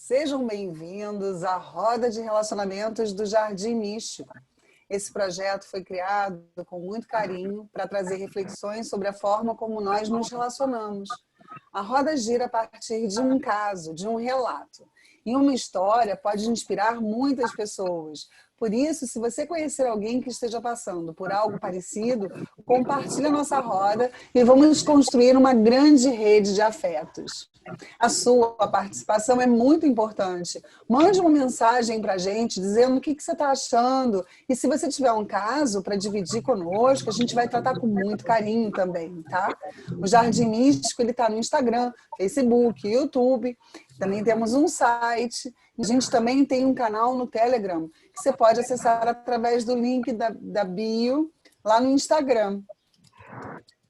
Sejam bem-vindos à Roda de Relacionamentos do Jardim Místico. Esse projeto foi criado com muito carinho para trazer reflexões sobre a forma como nós nos relacionamos. A roda gira a partir de um caso, de um relato. E uma história pode inspirar muitas pessoas. Por isso, se você conhecer alguém que esteja passando por algo parecido, compartilhe a nossa roda e vamos construir uma grande rede de afetos. A sua participação é muito importante. Mande uma mensagem para a gente dizendo o que você está achando. E se você tiver um caso para dividir conosco, a gente vai tratar com muito carinho também, tá? O Jardim Místico está no Instagram, Facebook, YouTube. Também temos um site. A gente também tem um canal no Telegram, que você pode acessar através do link da bio lá no Instagram.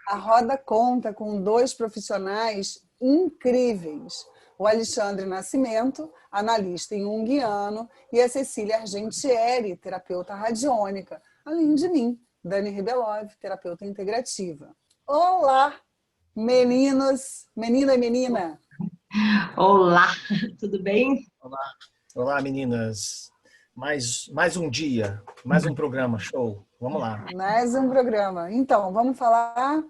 A Roda conta com 2 profissionais incríveis. O Alexandre Nascimento, analista junguiano, e a Cecília Argentieri, terapeuta radiônica, além de mim, Dani Rebelov, terapeuta integrativa. Olá, meninos, menina e menina! Olá, tudo bem? Olá, olá meninas. Mais um dia, mais um programa, show. Vamos lá. Mais um programa. Então, vamos falar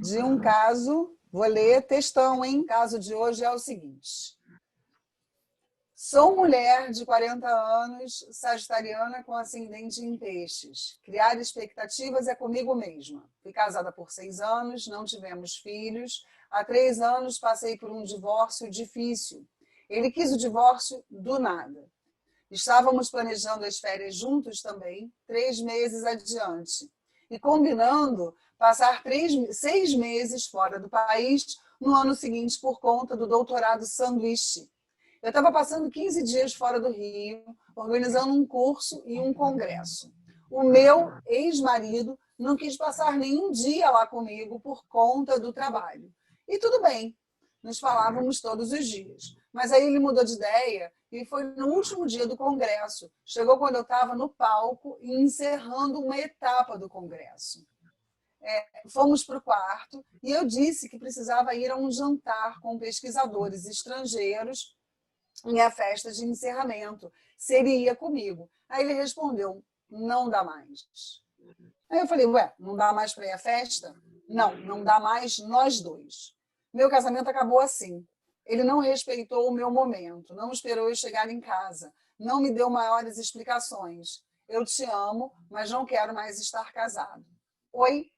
de um caso. Vou ler textão, hein? O caso de hoje é o seguinte. Sou mulher de 40 anos, sagitariana com ascendente em peixes. Criar expectativas é comigo mesma. Fui casada por 6 anos, não tivemos filhos. Há 3 anos passei por um divórcio difícil. Ele quis o divórcio do nada. Estávamos planejando as férias juntos também, 3 meses adiante. E combinando passar 6 meses fora do país no ano seguinte por conta do doutorado sanduíche. Eu estava passando 15 dias fora do Rio, organizando um curso e um congresso. O meu ex-marido não quis passar nenhum dia lá comigo por conta do trabalho. E tudo bem, nos falávamos todos os dias. Mas aí ele mudou de ideia e foi no último dia do congresso. Chegou quando eu estava no palco e encerrando uma etapa do congresso. Fomos para o quarto e eu disse que precisava ir a um jantar com pesquisadores estrangeiros em a festa de encerramento. Se ele ia comigo. Aí ele respondeu, não dá mais. Aí eu falei, ué, não dá mais para ir à festa? Não, não dá mais nós dois. Meu casamento acabou assim. Ele não respeitou o meu momento, não esperou eu chegar em casa, não me deu maiores explicações. Eu te amo, mas não quero mais estar casado. Oi?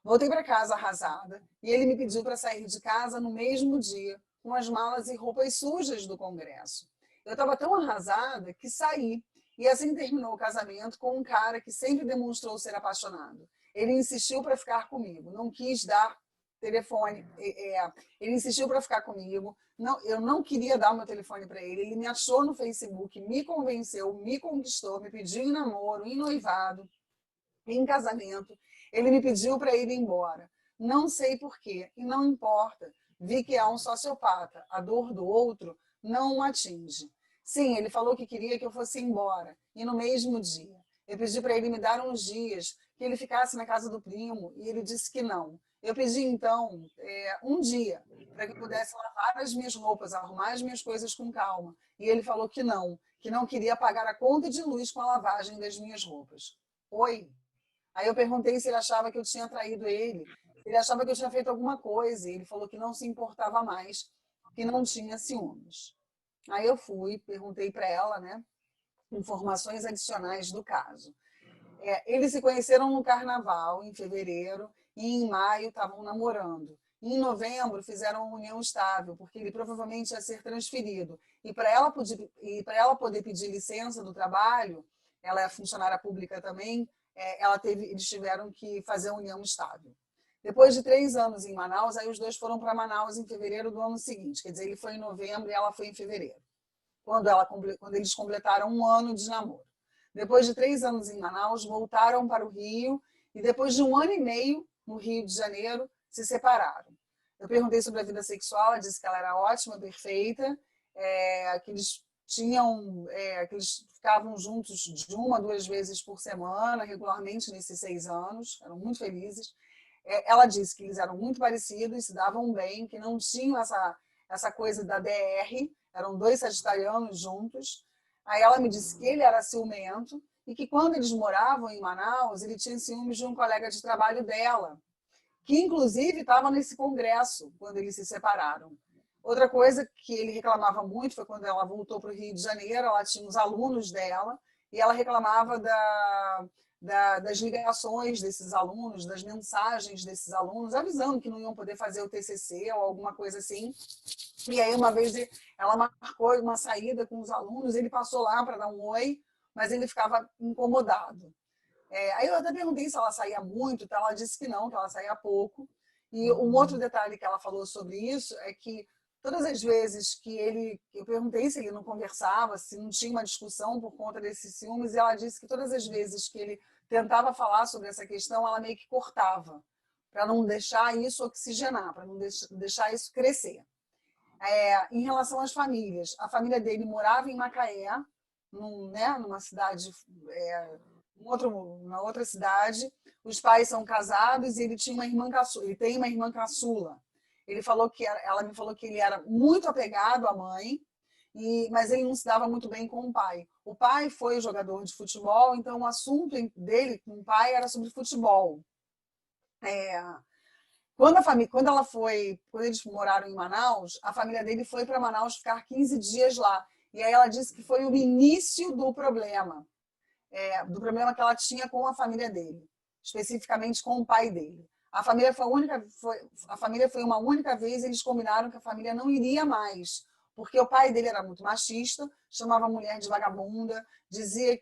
Voltei para casa arrasada e ele me pediu para sair de casa no mesmo dia, com as malas e roupas sujas do congresso. Eu estava tão arrasada que saí e assim terminou o casamento com um cara que sempre demonstrou ser apaixonado. Ele insistiu para ficar comigo, não quis dar telefone. Ele insistiu para ficar comigo. Não, eu não queria dar o meu telefone para ele. Ele me achou no Facebook, me convenceu, me conquistou, me pediu em namoro, em noivado, em casamento. Ele me pediu para ir embora. Não sei por quê, e não importa. Vi que é um sociopata. A dor do outro não o atinge. Sim, ele falou que queria que eu fosse embora, e no mesmo dia. Eu pedi para ele me dar uns dias, que ele ficasse na casa do primo, e ele disse que não. Eu pedi, então, um dia, para que eu pudesse lavar as minhas roupas, arrumar as minhas coisas com calma. E ele falou que não queria pagar a conta de luz com a lavagem das minhas roupas. Oi? Aí eu perguntei se ele achava que eu tinha traído ele, se ele achava que eu tinha feito alguma coisa. E ele falou que não se importava mais, que não tinha ciúmes. Aí eu fui, perguntei para ela, né, informações adicionais do caso. Eles se conheceram no carnaval, em fevereiro, e em maio estavam namorando. Em novembro fizeram uma união estável, porque ele provavelmente ia ser transferido. E para ela poder pedir licença do trabalho, ela é funcionária pública também, eles tiveram que fazer a união estável. Depois de 3 anos em Manaus, aí os dois foram para Manaus em fevereiro do ano seguinte. Quer dizer, ele foi em novembro e ela foi em fevereiro, quando eles completaram 1 ano de namoro. Depois de 3 anos em Manaus, voltaram para o Rio e depois de 1 ano e meio no Rio de Janeiro, se separaram. Eu perguntei sobre a vida sexual, ela disse que ela era ótima, perfeita, que eles que eles ficavam juntos de 1 a 2 vezes por semana, regularmente nesses 6 anos, eram muito felizes. Ela disse que eles eram muito parecidos, se davam bem, que não tinham essa coisa da DR, eram 2 sagitarianos juntos. Aí ela me disse que ele era ciumento e que quando eles moravam em Manaus, ele tinha ciúmes de um colega de trabalho dela, que inclusive estava nesse congresso quando eles se separaram. Outra coisa que ele reclamava muito foi quando ela voltou para o Rio de Janeiro, ela tinha os alunos dela e ela reclamava das ligações desses alunos, das mensagens desses alunos, avisando que não iam poder fazer o TCC ou alguma coisa assim. E aí, uma vez, ela marcou uma saída com os alunos, ele passou lá para dar um oi, mas ele ficava incomodado. Aí eu até perguntei se ela saía muito, então ela disse que não, que ela saía pouco. E um outro detalhe que ela falou sobre isso é que todas as vezes que eu perguntei se ele não conversava, se não tinha uma discussão por conta desses ciúmes, e ela disse que todas as vezes que ele tentava falar sobre essa questão, ela meio que cortava, para não deixar isso oxigenar, para não deixar isso crescer. Em relação às famílias, a família dele morava em Macaé, numa cidade, na outra cidade. Os pais são casados e ele tinha uma irmã caçula. Ele tem uma irmã caçula. Ela me falou que ele era muito apegado à mãe, mas ele não se dava muito bem com o pai. O pai foi jogador de futebol, então o assunto dele com o pai era sobre futebol. Quando eles moraram em Manaus, a família dele foi para Manaus ficar 15 dias lá. E aí ela disse que foi o início do problema que ela tinha com a família dele, especificamente com o pai dele. A família foi uma única vez, eles combinaram que a família não iria mais, porque o pai dele era muito machista, chamava a mulher de vagabunda, dizia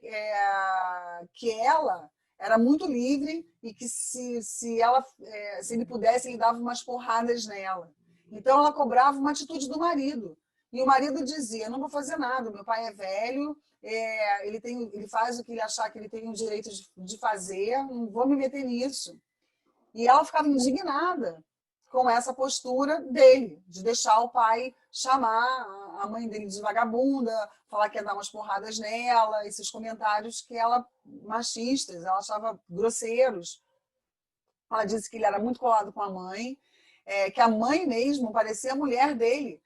que ela era muito livre e que se ele pudesse, ele dava umas porradas nela. Então ela cobrava uma atitude do marido. E o marido dizia, não vou fazer nada, meu pai é velho, ele faz o que ele achar que ele tem o direito de fazer, não vou me meter nisso. E ela ficava indignada com essa postura dele, de deixar o pai chamar a mãe dele de vagabunda, falar que ia dar umas porradas nela, esses comentários que ela, machistas, ela achava grosseiros. Ela disse que ele era muito colado com a mãe, que a mãe mesmo parecia a mulher dele,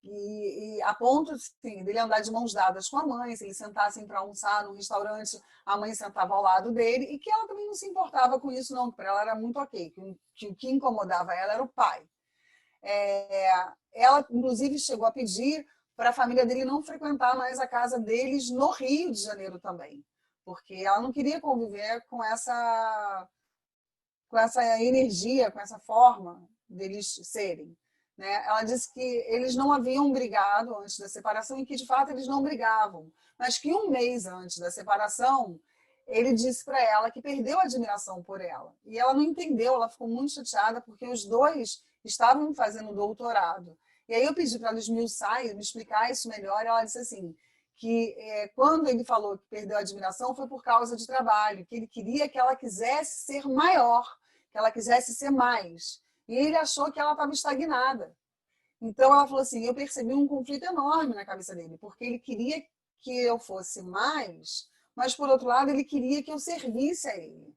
e a ponto assim, dele andar de mãos dadas com a mãe, se eles sentassem para almoçar num restaurante, a mãe sentava ao lado dele, e que ela também não se importava com isso, não, para ela era muito ok, que o que incomodava ela era o pai. Ela, inclusive, chegou a pedir para a família dele não frequentar mais a casa deles no Rio de Janeiro também, porque ela não queria conviver com essa energia, com essa forma deles serem. Ela disse que eles não haviam brigado antes da separação e que, de fato, eles não brigavam. Mas que 1 mês antes da separação, ele disse para ela que perdeu a admiração por ela. E ela não entendeu, ela ficou muito chateada, porque os dois estavam fazendo doutorado. E aí eu pedi para ela esmiuçar e me explicar isso melhor, e ela disse assim, que quando ele falou que perdeu a admiração foi por causa de trabalho, que ele queria que ela quisesse ser maior, que ela quisesse ser mais. E ele achou que ela estava estagnada. Então ela falou assim, eu percebi um conflito enorme na cabeça dele, porque ele queria que eu fosse mais, mas por outro lado ele queria que eu servisse a ele.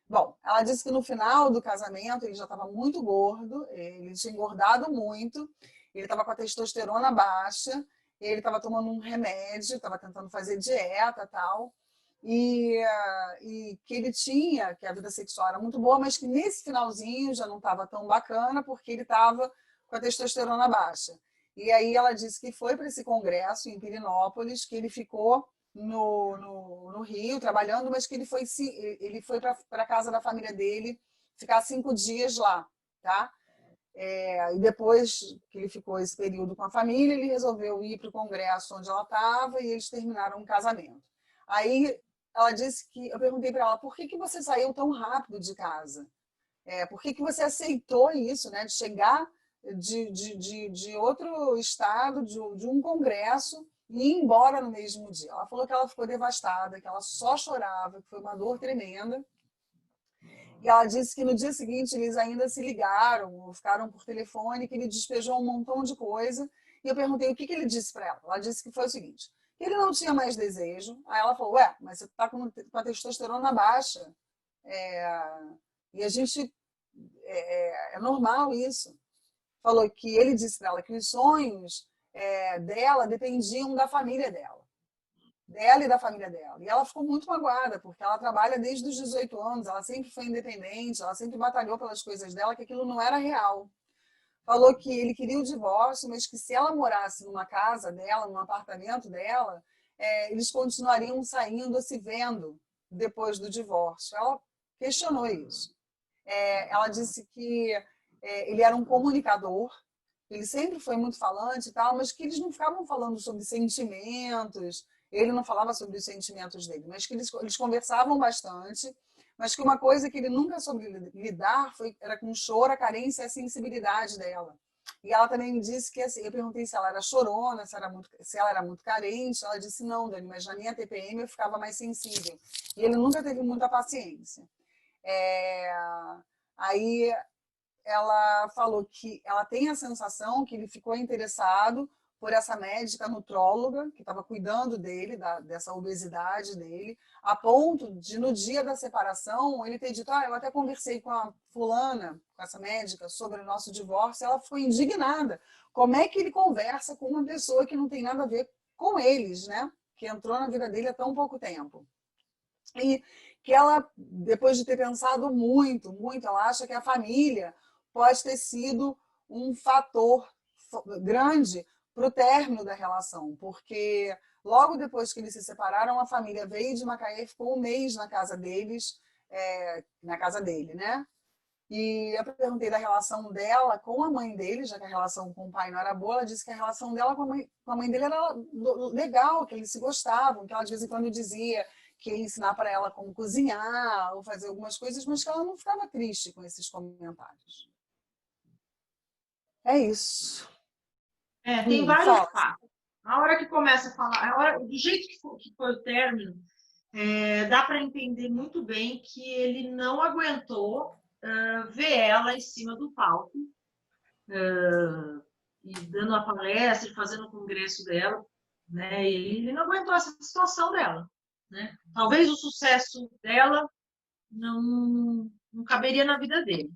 Bom, ela disse que no final do casamento ele já estava muito gordo, ele tinha engordado muito, ele estava com a testosterona baixa, ele estava tomando um remédio, estava tentando fazer dieta e tal, e que ele tinha, que a vida sexual era muito boa, mas que nesse finalzinho já não estava tão bacana, porque ele estava com a testosterona baixa. E aí ela disse que foi para esse congresso em Pirinópolis, que ele ficou no Rio trabalhando, mas que ele foi para a casa da família dele ficar 5 dias lá, tá? E depois que ele ficou esse período com a família, ele resolveu ir para o congresso onde ela estava e eles terminaram um casamento. Aí ela disse que, eu perguntei para ela, por que você saiu tão rápido de casa? Por que você aceitou isso, né? De chegar de outro estado, de um congresso e ir embora no mesmo dia. Ela falou que ela ficou devastada, que ela só chorava, que foi uma dor tremenda. E ela disse que no dia seguinte eles ainda se ligaram, ou ficaram por telefone, que ele despejou um montão de coisa. E eu perguntei o que ele disse para ela. Ela disse que foi o seguinte, que ele não tinha mais desejo. Aí ela falou, mas você está com a testosterona baixa. E a gente... É normal isso. Falou que ele disse para ela que os sonhos dela dependiam da família dela e da família dela. E ela ficou muito magoada, porque ela trabalha desde os 18 anos, ela sempre foi independente, ela sempre batalhou pelas coisas dela, que aquilo não era real. Falou que ele queria o divórcio, mas que se ela morasse numa casa dela, num apartamento dela, eles continuariam saindo, se vendo depois do divórcio. Ela questionou isso. Ela disse que ele era um comunicador, ele sempre foi muito falante e tal, mas que eles não ficavam falando sobre sentimentos, ele não falava sobre os sentimentos dele, mas que eles conversavam bastante, mas que uma coisa que ele nunca soube lidar era com o choro, a carência e a sensibilidade dela. E ela também me disse que, assim, eu perguntei se ela era chorona, se ela era muito carente, ela disse, não, Dani, mas na minha TPM eu ficava mais sensível. E ele nunca teve muita paciência. Aí ela falou que ela tem a sensação que ele ficou interessado por essa médica nutróloga que estava cuidando dele, dessa obesidade dele, a ponto de, no dia da separação, ele ter dito, eu até conversei com a fulana, com essa médica, sobre o nosso divórcio, e ela ficou indignada. Como é que ele conversa com uma pessoa que não tem nada a ver com eles, né? Que entrou na vida dele há tão pouco tempo. E que ela, depois de ter pensado muito, ela acha que a família pode ter sido um fator grande para o término da relação, porque logo depois que eles se separaram, a família veio de Macaé e ficou um mês na casa deles, na casa dele, né? E eu perguntei da relação dela com a mãe dele, já que a relação com o pai não era boa, ela disse que a relação dela com a mãe dele era legal, que eles se gostavam, que ela de vez em quando dizia que ia ensinar para ela como cozinhar ou fazer algumas coisas, mas que ela não ficava triste com esses comentários. É isso. Tem vários fatos. A hora que começa a falar, do jeito que foi o término, dá para entender muito bem que ele não aguentou ver ela em cima do palco, e dando a palestra, e fazendo o congresso dela, né? E ele não aguentou essa situação dela, né? Talvez o sucesso dela não caberia na vida dele.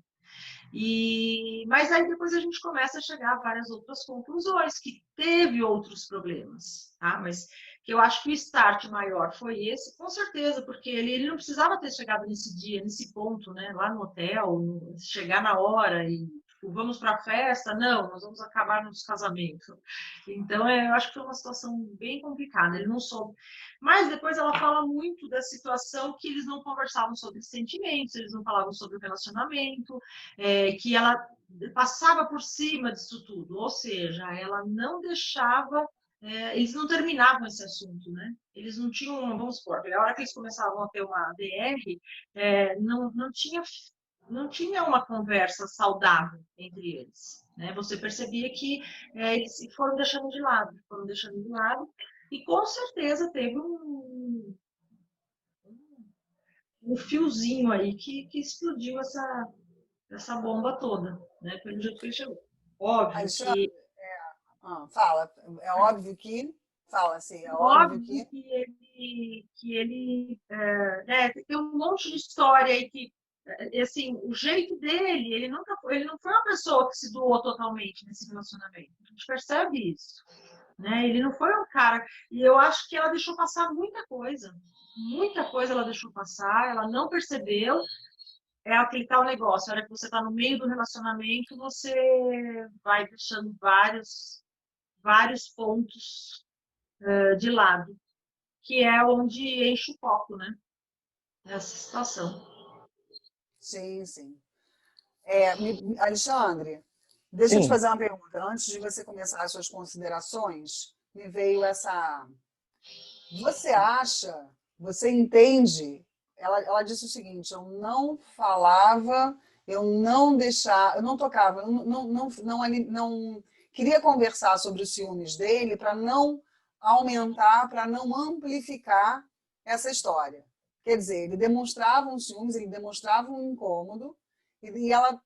Mas aí depois a gente começa a chegar a várias outras conclusões, que teve outros problemas, tá? Mas que eu acho que o start maior foi esse, com certeza, porque ele não precisava ter chegado nesse dia, nesse ponto, né? Lá no hotel, chegar na hora e tipo, vamos para a festa, não, nós vamos acabar nos casamentos. Então, eu acho que foi uma situação bem complicada, ele não soube. Mas depois ela fala muito da situação que eles não conversavam sobre sentimentos, eles não falavam sobre o relacionamento, que ela passava por cima disso tudo, ou seja, ela não deixava, eles não terminavam esse assunto, né? Eles não tinham, vamos supor, a hora que eles começavam a ter uma DR, não tinha uma conversa saudável entre eles, né? Você percebia que eles foram deixando de lado, e com certeza teve um fiozinho aí que explodiu essa bomba toda, né? Pelo jeito que ele chegou. Óbvio Alexandre, que... fala. É óbvio que... Fala, assim, é óbvio óbvio que ele tem um monte de história aí que, assim, o jeito dele, ele não foi uma pessoa que se doou totalmente nesse relacionamento. A gente percebe isso, né? Ele não foi um cara... E eu acho que ela deixou passar muita coisa ela deixou passar, ela não percebeu. É aquele tal negócio, a hora que você está no meio do relacionamento, você vai deixando vários pontos de lado, que é onde enche o copo, né? Essa situação. Sim, sim. Alexandre, deixa eu te fazer uma pergunta. Antes de você começar as suas considerações, me veio essa... Você entende? Ela disse o seguinte, eu não falava, eu não deixava, eu não tocava, eu não queria conversar sobre os ciúmes dele para não aumentar, para não amplificar essa história. Quer dizer, ele demonstrava um ciúmes, ele demonstrava um incômodo, e ela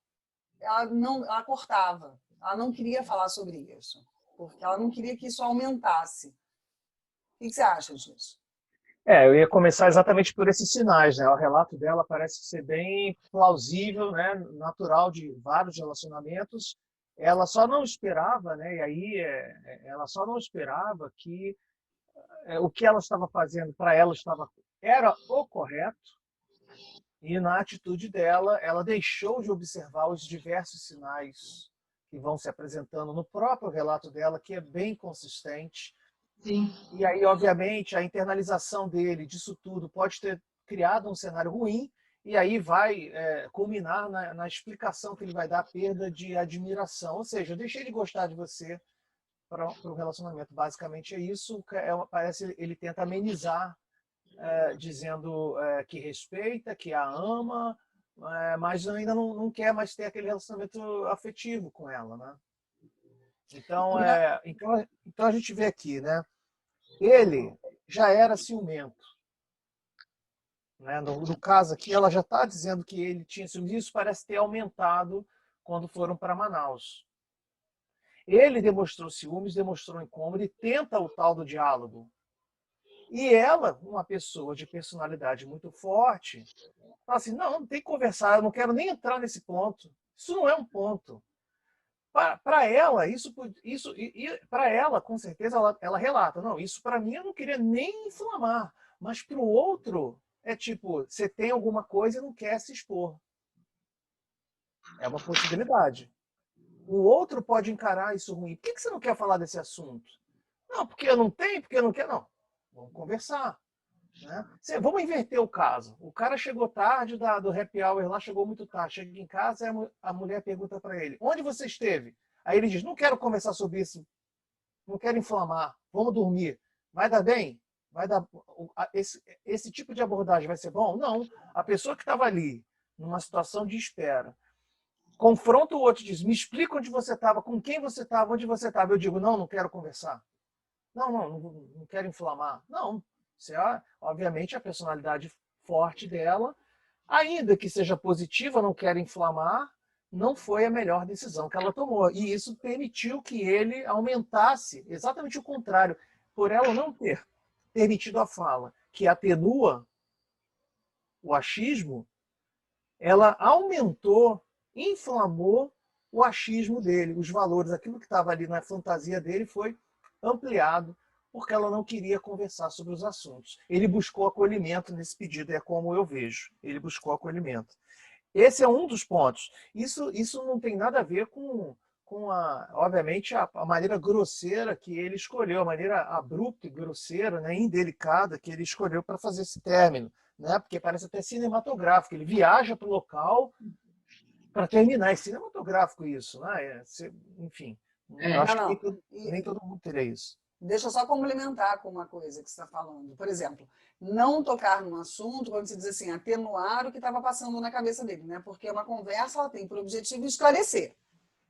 cortava. Ela não queria falar sobre isso, porque ela não queria que isso aumentasse. O que você acha disso? Eu ia começar exatamente por esses sinais, né? O relato dela parece ser bem plausível, né? Natural de vários relacionamentos. ela só não esperava, né? E aí ela só não esperava que o que ela estava fazendo para ela era o correto, e na atitude dela, ela deixou de observar os diversos sinais que vão se apresentando no próprio relato dela, que é bem consistente. Sim. E aí, obviamente, a internalização dele disso tudo pode ter criado um cenário ruim, e aí vai culminar na explicação que ele vai dar, a perda de admiração. Ou seja, eu deixei de gostar de você para o relacionamento. Basicamente é isso. Parece ele tenta amenizar, dizendo que respeita, que a ama, mas ainda não quer mais ter aquele relacionamento afetivo com ela, né? Então a gente vê aqui, né? Ele já era ciumento, né? No caso aqui, ela já está dizendo que ele tinha ciúmes. Isso parece ter aumentado quando foram para Manaus. Ele demonstrou ciúmes, demonstrou incômodo e tenta o tal do diálogo. E ela, uma pessoa de personalidade muito forte, fala assim, não tem que conversar, eu não quero nem entrar nesse ponto. Isso não é um ponto. Para ela, para ela, com certeza, ela relata, não, isso para mim eu não queria nem inflamar, mas para o outro, é tipo, você tem alguma coisa e não quer se expor. É uma possibilidade. O outro pode encarar isso ruim. Por que você não quer falar desse assunto? Não, porque eu não tenho, porque eu não quero. Não, vamos conversar. Né? Vamos inverter o caso. O cara chegou tarde do happy hour lá, chegou muito tarde. Chega em casa e a mulher pergunta para ele, onde você esteve? Aí ele diz, não quero conversar sobre isso, não quero inflamar, vamos dormir. Vai dar bem? Vai dar esse tipo de abordagem vai ser bom? Não. A pessoa que estava ali, numa situação de espera, confronta o outro e diz, me explica onde você estava, com quem você estava, onde você estava. Eu digo, não quero conversar. Não quero inflamar. Não. Isso é, obviamente, a personalidade forte dela, ainda que seja positiva, não quer inflamar, não foi a melhor decisão que ela tomou. E isso permitiu que ele aumentasse, exatamente o contrário. Por ela não ter permitido a fala, que atenua o achismo, ela aumentou, inflamou o achismo dele, os valores, aquilo que estava ali na fantasia dele foi ampliado, porque ela não queria conversar sobre os assuntos. Ele buscou acolhimento nesse pedido, é como eu vejo. Ele buscou acolhimento. Esse é um dos pontos. Isso não tem nada a ver com obviamente, a maneira grosseira que ele escolheu, a maneira abrupta e grosseira, né, indelicada que ele escolheu para fazer esse término. Né? Porque parece até cinematográfico. Ele viaja para o local para terminar. É cinematográfico isso. Né? Enfim, eu acho que nem todo mundo teria isso. Deixa eu só complementar com uma coisa que você está falando. Por exemplo, não tocar num assunto, quando você diz assim, atenuar o que estava passando na cabeça dele, né? Porque uma conversa ela tem por objetivo esclarecer.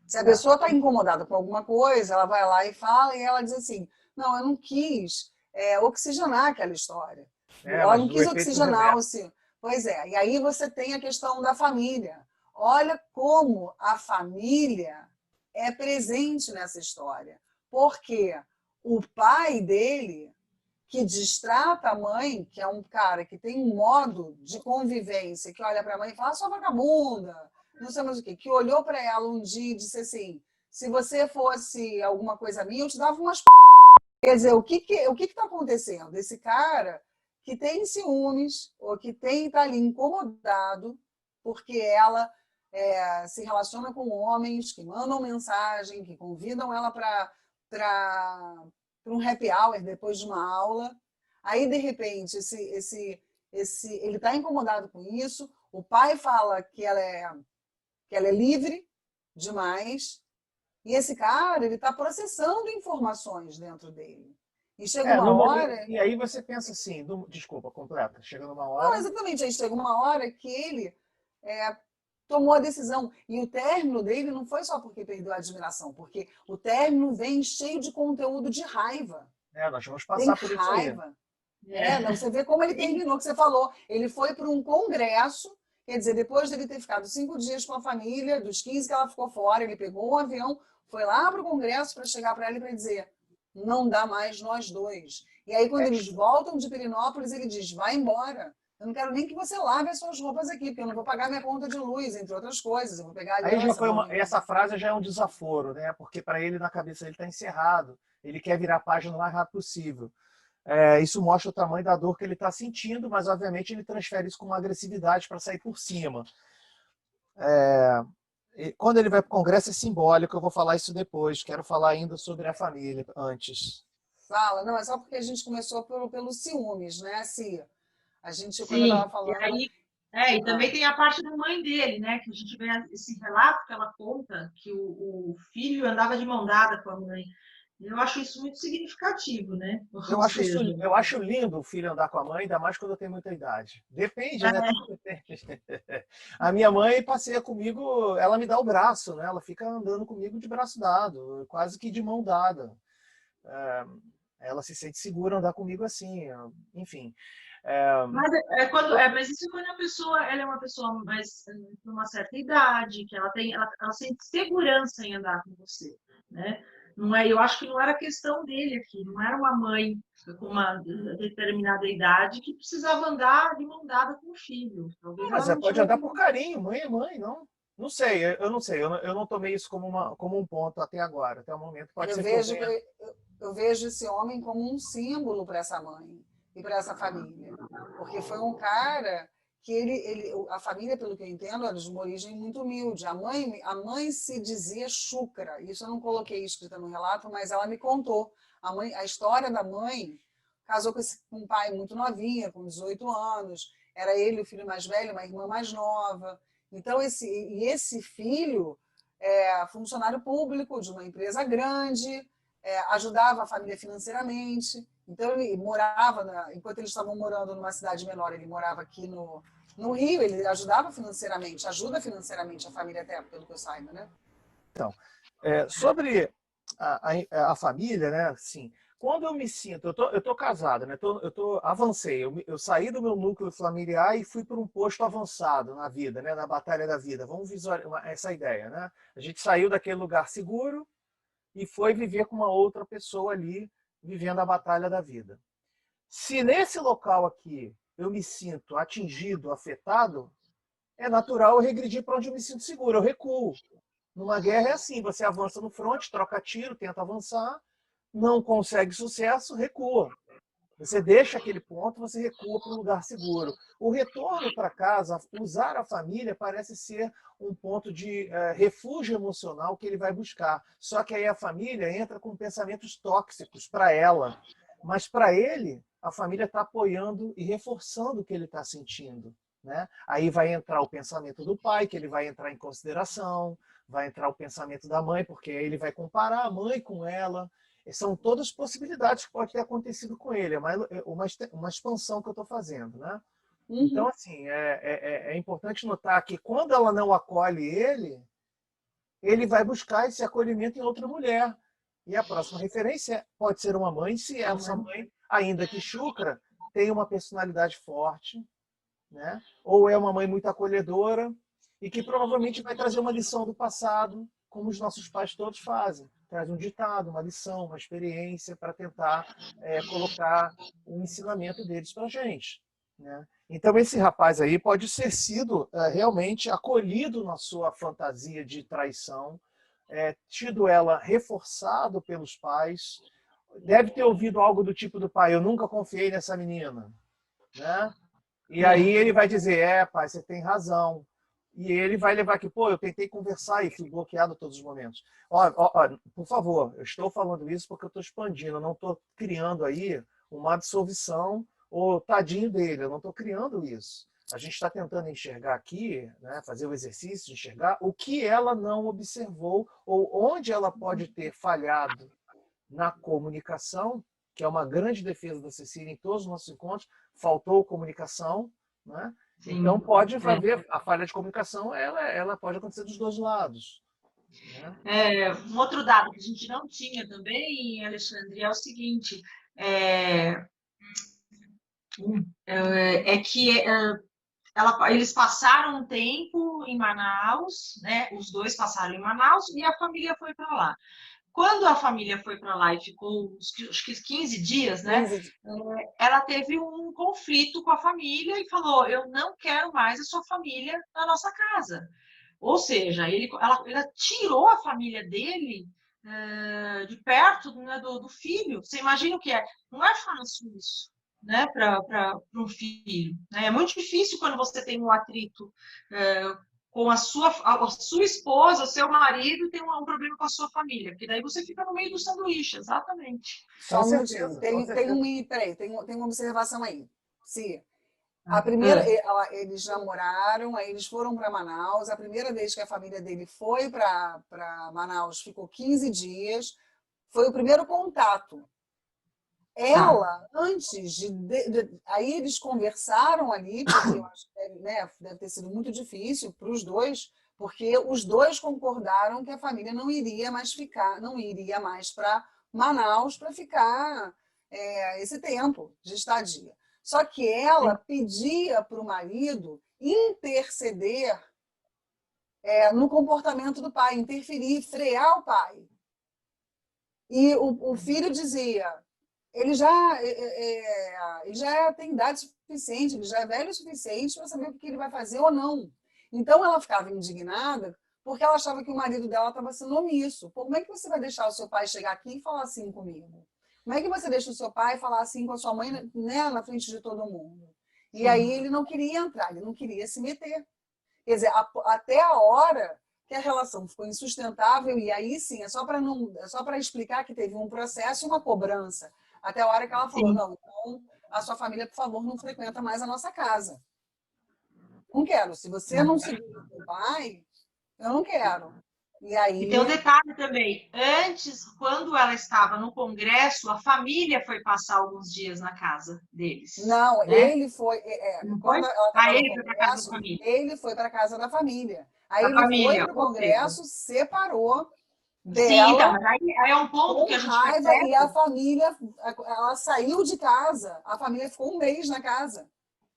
Se a pessoa está incomodada com alguma coisa, ela vai lá e fala, e ela diz assim, não, eu não quis oxigenar aquela história. Ela não quis oxigenar o seu. Pois é, e aí você tem a questão da família. Olha como a família é presente nessa história. Porque o pai dele, que destrata a mãe, que é um cara que tem um modo de convivência, que olha para a mãe e fala, sua vagabunda, não sei mais o quê, que olhou para ela um dia e disse assim, se você fosse alguma coisa minha, eu te dava umas... Quer dizer, o que está acontecendo? Esse cara que tem ciúmes, ou que está ali incomodado, porque ela se relaciona com homens que mandam mensagem, que convidam ela para um happy hour depois de uma aula. Aí, de repente, ele está incomodado com isso, o pai fala que ela é livre demais, e esse cara ele está processando informações dentro dele. E chega uma hora... E aí você pensa assim, desculpa, completa, chega numa hora... Não, exatamente, aí chega uma hora que ele tomou a decisão. E o término dele não foi só porque perdeu a admiração, porque o término vem cheio de conteúdo de raiva. Nós vamos passar por isso aí. Você vê como ele terminou, que você falou. Ele foi para um congresso, quer dizer, depois dele ter ficado 5 dias com a família, dos 15 que ela ficou fora, ele pegou um avião, foi lá para o congresso para chegar para ela e para dizer, não dá mais nós dois. E aí, quando eles voltam de Pirinópolis, ele diz, vai embora. eu não quero nem que você lave as suas roupas aqui, porque eu não vou pagar minha conta de luz, entre outras coisas. Eu vou pegar a Aí já aliança. foi essa frase já é um desaforo, né? Porque para ele, na cabeça, ele está encerrado. Ele quer virar a página o mais rápido possível. Isso mostra o tamanho da dor que ele está sentindo, mas, obviamente, ele transfere isso com uma agressividade para sair por cima. Quando ele vai para o Congresso é simbólico, eu vou falar isso depois. Quero falar ainda sobre a família antes. Fala, não, é só porque a gente começou pelos ciúmes, né, Cia? A gente, quando eu Sim, estava falando... e também tem a parte da mãe dele, né? Que a gente vê esse relato que ela conta, que o filho andava de mão dada com a mãe. Eu acho isso muito significativo, né? Eu acho lindo o filho andar com a mãe, ainda mais quando eu tenho muita idade. Depende, né? A minha mãe passeia comigo, ela me dá o braço, né? Ela fica andando comigo de braço dado, quase que de mão dada. Ela se sente segura andar comigo assim, enfim. Mas isso é quando a pessoa ela é uma pessoa mais com uma certa idade, que ela sente segurança em andar com você, né? Não é, eu acho que não era questão dele aqui, não era uma mãe com uma determinada idade que precisava andar de mão dada com o filho. Talvez Mas ela não pode andar tivesse... por carinho, mãe é mãe, não? Não sei, eu não sei, eu não tomei isso como um ponto até agora, até o momento. Pode ser eu vejo esse homem como um símbolo para essa mãe e para essa família. Porque foi um cara que a família, pelo que eu entendo, era de uma origem muito humilde. A mãe se dizia chúcara. Isso eu não coloquei escrita no relato, mas ela me contou. A história da mãe, casou com um pai muito novinha, com 18 anos. Era ele o filho mais velho, uma irmã mais nova. Então, esse filho é funcionário público de uma empresa grande, ajudava a família financeiramente. Então, ele morava, enquanto eles estavam morando numa cidade menor, ele morava aqui no Rio, ele ajudava financeiramente, ajuda financeiramente a família até, pelo que eu saiba, né? Então, sobre a família, né? Assim, quando eu me sinto, eu tô casado, né? Avancei, eu saí do meu núcleo familiar e fui para um posto avançado na vida, né? Na batalha da vida. Vamos visualizar essa ideia, né? A gente saiu daquele lugar seguro e foi viver com uma outra pessoa ali, vivendo a batalha da vida. Se nesse local aqui eu me sinto atingido, afetado, é natural eu regredir para onde eu me sinto seguro, eu recuo. Numa guerra é assim, você avança no fronte, troca tiro, tenta avançar, não consegue sucesso, recua. Você deixa aquele ponto, você recua para um lugar seguro. O retorno para casa, usar a família, parece ser um ponto de refúgio emocional que ele vai buscar. Só que aí a família entra com pensamentos tóxicos para ela. Mas para ele, a família está apoiando e reforçando o que ele está sentindo. Né? Aí vai entrar o pensamento do pai, que ele vai entrar em consideração, vai entrar o pensamento da mãe, porque aí ele vai comparar a mãe com ela. São todas possibilidades que pode ter acontecido com ele. É uma expansão que eu estou fazendo. Né? Uhum. Então, assim, é importante notar que quando ela não acolhe ele vai buscar esse acolhimento em outra mulher. E a próxima referência pode ser uma mãe, se essa mãe, ainda que chucra, tem uma personalidade forte, né? Ou é uma mãe muito acolhedora e que provavelmente vai trazer uma lição do passado, como os nossos pais todos fazem. Traz um ditado, uma lição, uma experiência para tentar colocar um ensinamento deles para a gente. Né? Então, esse rapaz aí pode ter sido realmente acolhido na sua fantasia de traição, tido ela reforçado pelos pais, deve ter ouvido algo do tipo do pai, eu nunca confiei nessa menina. Né? E aí ele vai dizer, pai, você tem razão. E ele vai levar aqui, eu tentei conversar e fui bloqueado todos os momentos. Por favor, eu estou falando isso porque eu estou expandindo, eu não estou criando aí uma absolvição ou tadinho dele, eu não estou criando isso. A gente está tentando enxergar aqui, né, fazer o exercício de enxergar o que ela não observou ou onde ela pode ter falhado na comunicação, que é uma grande defesa da Cecília em todos os nossos encontros, faltou comunicação, né? Então pode haver a falha de comunicação, ela pode acontecer dos dois lados. Né? Um outro dado que a gente não tinha também, Alexandre, é o seguinte, que eles passaram um tempo em Manaus, né? Os dois passaram em Manaus e a família foi para lá. Quando a família foi para lá e ficou acho que 15 dias, né? 15 Ela teve um conflito com a família e falou: eu não quero mais a sua família na nossa casa. Ou seja, ela tirou a família dele de perto, né, do filho. Você imagina o que é? Não é fácil isso, né, para um filho, né? É muito difícil quando você tem um atrito com a sua esposa, seu marido, e tem um problema com a sua família, porque daí você fica no meio do sanduíche, exatamente. Só Com um minutinho. certeza, com certeza. Peraí, tem uma observação aí. Se a primeira, Ah, eles namoraram, aí eles foram para Manaus. A primeira vez que a família dele foi para Manaus, ficou 15 dias. Foi o primeiro contato. tá. Ela, antes aí eles conversaram ali, porque eu acho que deve, né, deve ter sido muito difícil para os dois, porque os dois concordaram que a família não iria mais ficar, não iria mais para Manaus para ficar esse tempo de estadia. Só que ela pedia para o marido interceder no comportamento do pai, interferir, frear o pai. E o filho dizia: ele ele já tem idade suficiente, ele já é velho o suficiente para saber o que ele vai fazer ou não. Então ela ficava indignada porque ela achava que o marido dela estava sendo omisso. Pô, como é que você vai deixar o seu pai chegar aqui e falar assim comigo? Como é que você deixa o seu pai falar assim com a sua mãe, né, na frente de todo mundo? E aí Sim. ele não queria entrar, ele não queria se meter. Quer dizer, até a hora que a relação ficou insustentável, e aí sim, é só para explicar que teve um processo e uma cobrança. Até a hora que ela falou: Sim. não, então a sua família, por favor, não frequenta mais a nossa casa. Não quero. Se você não seguir o seu pai, eu não quero. E E tem um aí, detalhe também. Antes, quando ela estava no Congresso, a família foi passar alguns dias na casa deles, não, né? ele foi. Não foi? Quando ela estava Ah, no ele foi para casa da Congresso, família. ele foi para a casa da família. Aí Da ele foi família, para o ou seja. Congresso, separou Sim, então, dela mas aí é um ponto com que a gente raiva e a percebe. família, ela saiu de casa. A família ficou um mês na casa.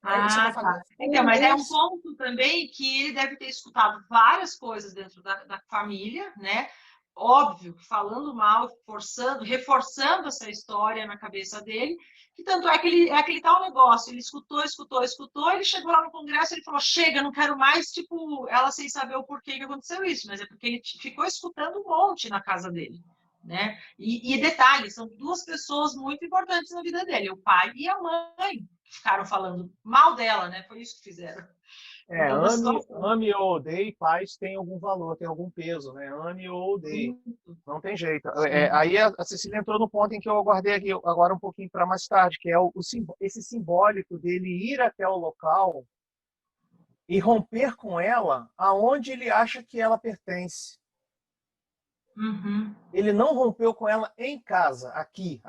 Aí, tipo, a Ah, família tá. ficou Então, um mas é um mês. ponto também que ele deve ter escutado várias coisas dentro da família, né? Óbvio que falando mal, forçando, reforçando essa história na cabeça dele, que tanto é aquele tal negócio, ele escutou, escutou, escutou, ele chegou lá no Congresso, ele falou, chega, não quero mais, tipo, ela sem saber o porquê que aconteceu isso, mas é porque ele ficou escutando um monte na casa dele, né? E detalhe, são duas pessoas muito importantes na vida dele, o pai e a mãe, ficaram falando mal dela, né? Foi isso que fizeram. Então, uma situação Ame ou odeie, paz tem algum valor, tem algum peso, né? Ame ou odeie. muito. Não tem jeito. Sim. Aí a Cecília entrou no ponto em que eu aguardei aqui agora um pouquinho para mais tarde, que é esse simbólico dele ir até o local e romper com ela aonde ele acha que ela pertence. Uhum. Ele não rompeu com ela em casa, aqui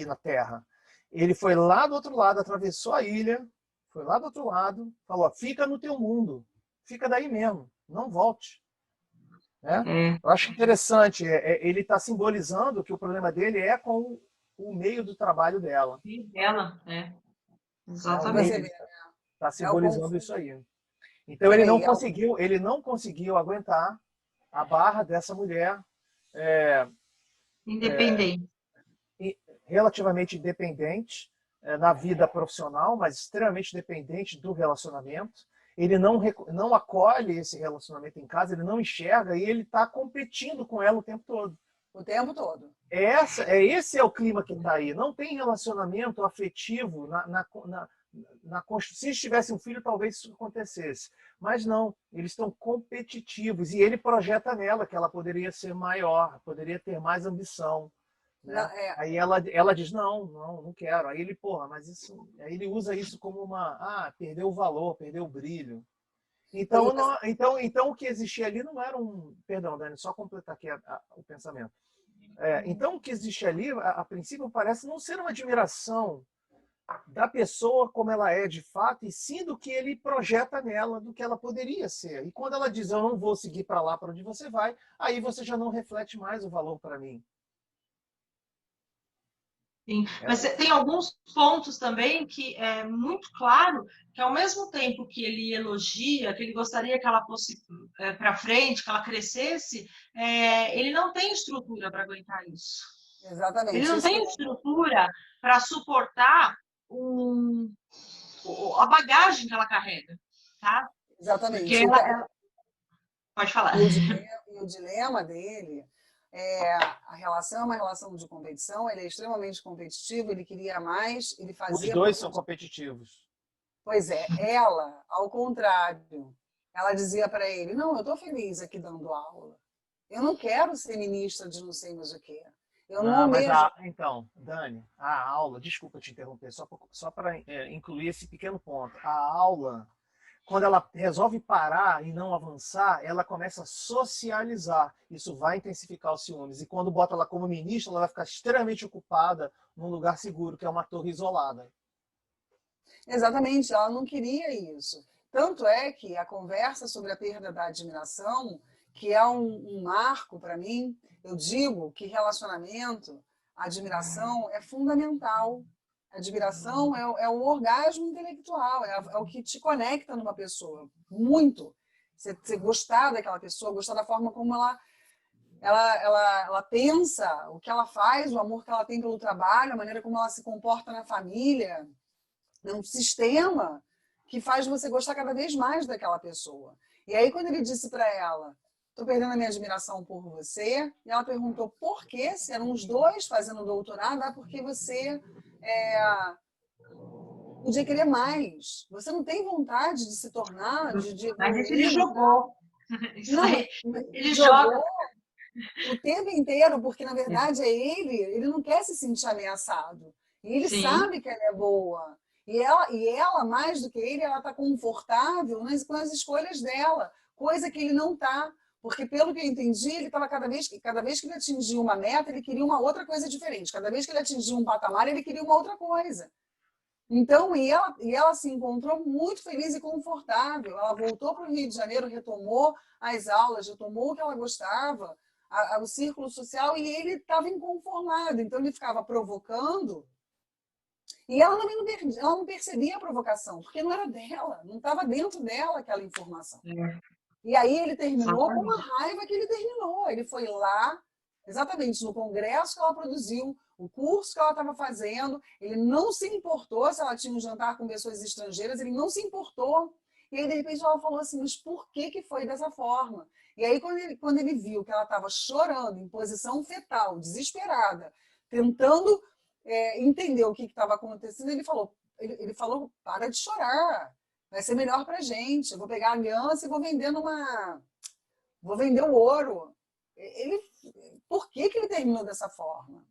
na Terra. Ele foi lá do outro lado, atravessou a ilha, foi lá do outro lado, falou: fica no teu mundo, fica daí mesmo, não volte. Né? É, Eu acho interessante, ele está simbolizando que o problema dele é com o meio do trabalho dela. e dela, é, Né? O Pra você meio ver, exatamente. está é o simbolizando confuso. isso aí. Então Olha aí, ele não conseguiu aguentar a barra dessa mulher é, Independente. relativamente independente na vida profissional, mas extremamente dependente do relacionamento. Ele não acolhe esse relacionamento em casa, ele não enxerga e ele está competindo com ela o tempo todo. o tempo todo. Esse é o clima que está aí. Não tem relacionamento afetivo se eles tivessem um filho, talvez isso acontecesse. Mas não, eles estão competitivos e ele projeta nela que ela poderia ser maior, poderia ter mais ambição. Não, Né? Aí ela diz, não quero. Aí ele, porra, mas isso. Aí ele usa isso como perdeu o valor, perdeu o brilho. Então, então o que existia ali não era um. Perdão, Dani, só completar aqui o pensamento. Então o que existe ali, a princípio, parece não ser uma admiração da pessoa como ela é de fato, e sim do que ele projeta nela, do que ela poderia ser. E quando ela diz, eu não vou seguir para lá para onde você vai, aí você já não reflete mais o valor para mim. Sim, mas tem alguns pontos também que é muito claro que ao mesmo tempo que ele elogia, que ele gostaria que ela fosse para frente, que ela crescesse, ele não tem estrutura para aguentar isso. Ele Exatamente. não tem estrutura para suportar a bagagem que ela carrega, tá? Porque Exatamente. pode falar. E o dilema dele a relação é uma relação de competição, ele é extremamente competitivo, ele queria mais, ele fazia... Os dois são competitivos. Pois é, ela, ao contrário, ela dizia para ele, não, eu estou feliz aqui dando aula. Eu não quero ser ministra de não sei mais o quê. Eu não almejo... Então, Dani, a aula, desculpa te interromper, só para incluir esse pequeno ponto. A aula, quando ela resolve parar e não avançar, ela começa a socializar. Isso vai intensificar os ciúmes. E quando bota ela como ministra, ela vai ficar extremamente ocupada num lugar seguro, que é uma torre isolada. Exatamente, ela não queria isso. Tanto é que a conversa sobre a perda da admiração, que é um marco para mim, eu digo que relacionamento, admiração é fundamental. Admiração é o orgasmo intelectual, é o que te conecta numa pessoa, muito. Você gostar daquela pessoa, gostar da forma como ela pensa, o que ela faz, o amor que ela tem pelo trabalho, a maneira como ela se comporta na família. É um sistema que faz você gostar cada vez mais daquela pessoa. E aí, quando ele disse para ela, estou perdendo a minha admiração por você, e ela perguntou por quê, se eram os dois fazendo doutorado, porque você podia querer mais. Você não tem vontade de se tornar, de Mas isso ele jogou. Não, ele jogou joga o tempo inteiro, porque na verdade ele não quer se sentir ameaçado. E ele Sim. sabe que ela é boa. E ela, mais do que ele, ela está confortável com as escolhas dela, coisa que ele não está. Porque, pelo que eu entendi, ele estava cada vez que ele atingia uma meta, ele queria uma outra coisa diferente. Cada vez que ele atingia um patamar, ele queria uma outra coisa. Então, ela se encontrou muito feliz e confortável. Ela voltou para o Rio de Janeiro, retomou as aulas, retomou o que ela gostava, o círculo social, e ele estava inconformado. Então, ele ficava provocando. E ela não percebia a provocação, porque não era dela, não estava dentro dela aquela informação. E aí ele terminou com uma raiva que ele terminou. Ele foi lá, exatamente no congresso que ela produziu, o curso que ela estava fazendo, ele não se importou se ela tinha um jantar com pessoas estrangeiras, ele não se importou. E aí, de repente, ela falou assim, mas por que foi dessa forma? E aí, quando ele viu que ela estava chorando, em posição fetal, desesperada, tentando entender o que estava acontecendo, ele falou, para de chorar, vai ser melhor para a gente, eu vou pegar a aliança e vou vender o ouro. Por que ele terminou dessa forma?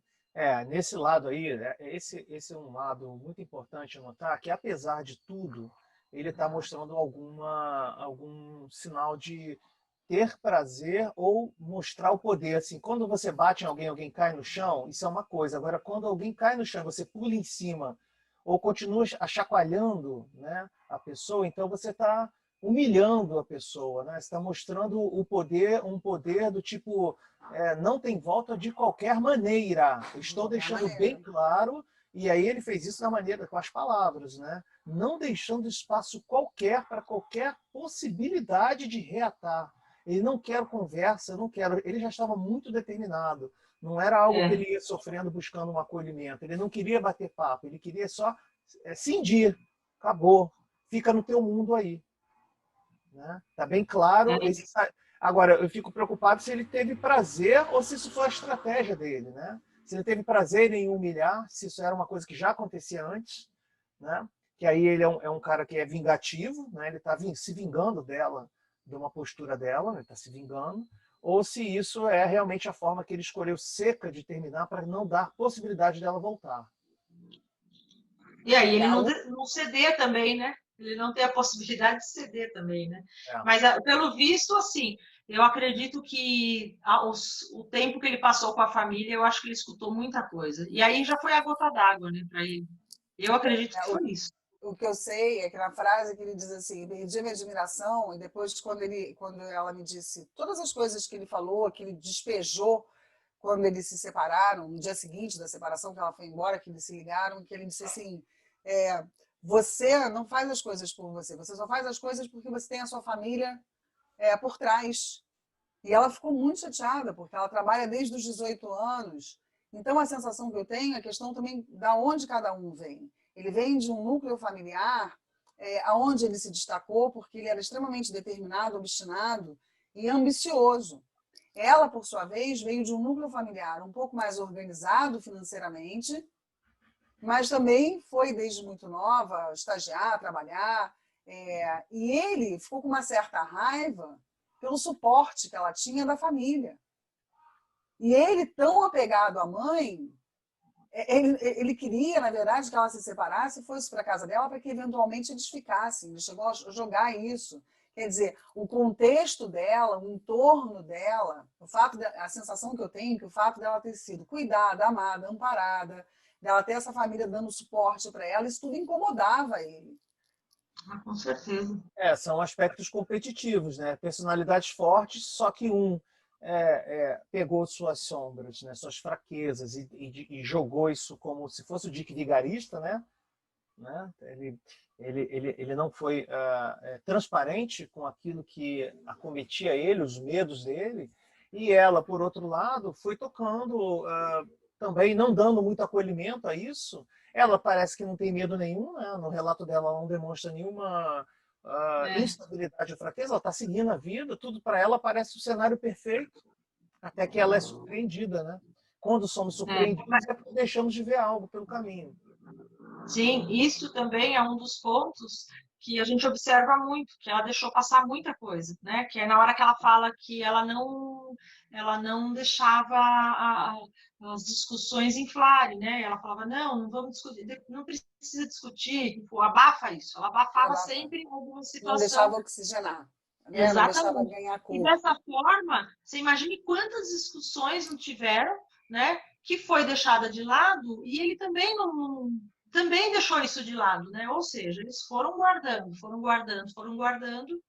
Nesse lado aí, esse é um lado muito importante notar, que apesar de tudo, ele está mostrando algum sinal de ter prazer ou mostrar o poder. Assim, quando você bate em alguém cai no chão, isso é uma coisa. Agora, quando alguém cai no chão, você pula em cima ou continua chacoalhando, né, a pessoa, então você está humilhando a pessoa, né? Você está mostrando um poder do tipo, não tem volta de qualquer maneira. Estou deixando bem claro, e aí ele fez isso na maneira, com as palavras, né? Não deixando espaço qualquer para qualquer possibilidade de reatar. Ele não quer conversa, não quero. Ele já estava muito determinado. Não era algo que ele ia sofrendo buscando um acolhimento. Ele não queria bater papo, ele queria só cindir. Acabou. Fica no teu mundo aí. Né? Tá bem claro. Agora, eu fico preocupado se ele teve prazer ou se isso foi a estratégia dele. Né? Se ele teve prazer em humilhar, se isso era uma coisa que já acontecia antes. Né? Que aí ele é um cara que é vingativo, né? Ele está se vingando dela, de uma postura dela, ele está se vingando, ou se isso é realmente a forma que ele escolheu seca de terminar para não dar possibilidade dela voltar. E aí ele não ceder também, né? Ele não tem a possibilidade de ceder também, né? Mas, pelo visto, assim, eu acredito que o tempo que ele passou com a família, eu acho que ele escutou muita coisa. E aí já foi a gota d'água, né, para ele. Eu acredito que foi isso. O que eu sei é que na frase que ele diz assim, perdi minha admiração, e depois quando ela me disse todas as coisas que ele falou, que ele despejou quando eles se separaram, no dia seguinte da separação, que ela foi embora, que eles se ligaram, que ele disse assim, você não faz as coisas por você, você só faz as coisas porque você tem a sua família por trás. E ela ficou muito chateada, porque ela trabalha desde os 18 anos. Então, a sensação que eu tenho é a questão também da onde cada um vem. Ele vem de um núcleo familiar aonde ele se destacou, porque ele era extremamente determinado, obstinado e ambicioso. Ela, por sua vez, veio de um núcleo familiar um pouco mais organizado financeiramente, mas também foi, desde muito nova, estagiar, trabalhar. E ele ficou com uma certa raiva pelo suporte que ela tinha da família. E ele, tão apegado à mãe, ele queria, na verdade, que ela se separasse e fosse para a casa dela para que, eventualmente, eles ficassem. Ele chegou a jogar isso. Quer dizer, o contexto dela, o entorno dela, a sensação que eu tenho que o fato dela ter sido cuidada, amada, amparada, dela ter essa família dando suporte para ela, isso tudo incomodava ele. Com certeza. São aspectos competitivos, né? Personalidades fortes, só que um pegou suas sombras, né? Suas fraquezas e jogou isso como se fosse o Dick Vigarista, né? Ele não foi transparente com aquilo que acometia ele, os medos dele, e ela, por outro lado, foi tocando, também não dando muito acolhimento a isso. Ela parece que não tem medo nenhum, né? No relato dela ela não demonstra nenhuma instabilidade ou fraqueza, ela está seguindo a vida, tudo para ela parece o cenário perfeito, até que ela é surpreendida, né? Quando somos surpreendidos é porque deixamos de ver algo pelo caminho. Sim, isso também é um dos pontos que a gente observa muito, que ela deixou passar muita coisa, né? Que é na hora que ela fala que ela não deixava as discussões inflarem, né? Ela falava, não vamos discutir, não precisa discutir, tipo, abafa isso. Ela abafava sempre alguma situação. Não deixava oxigenar. Né? Exatamente. Não deixava ganhar corpo. E dessa forma, você imagine quantas discussões não tiveram, né? Que foi deixada de lado e ele também também deixou isso de lado, né? Ou seja, eles foram guardando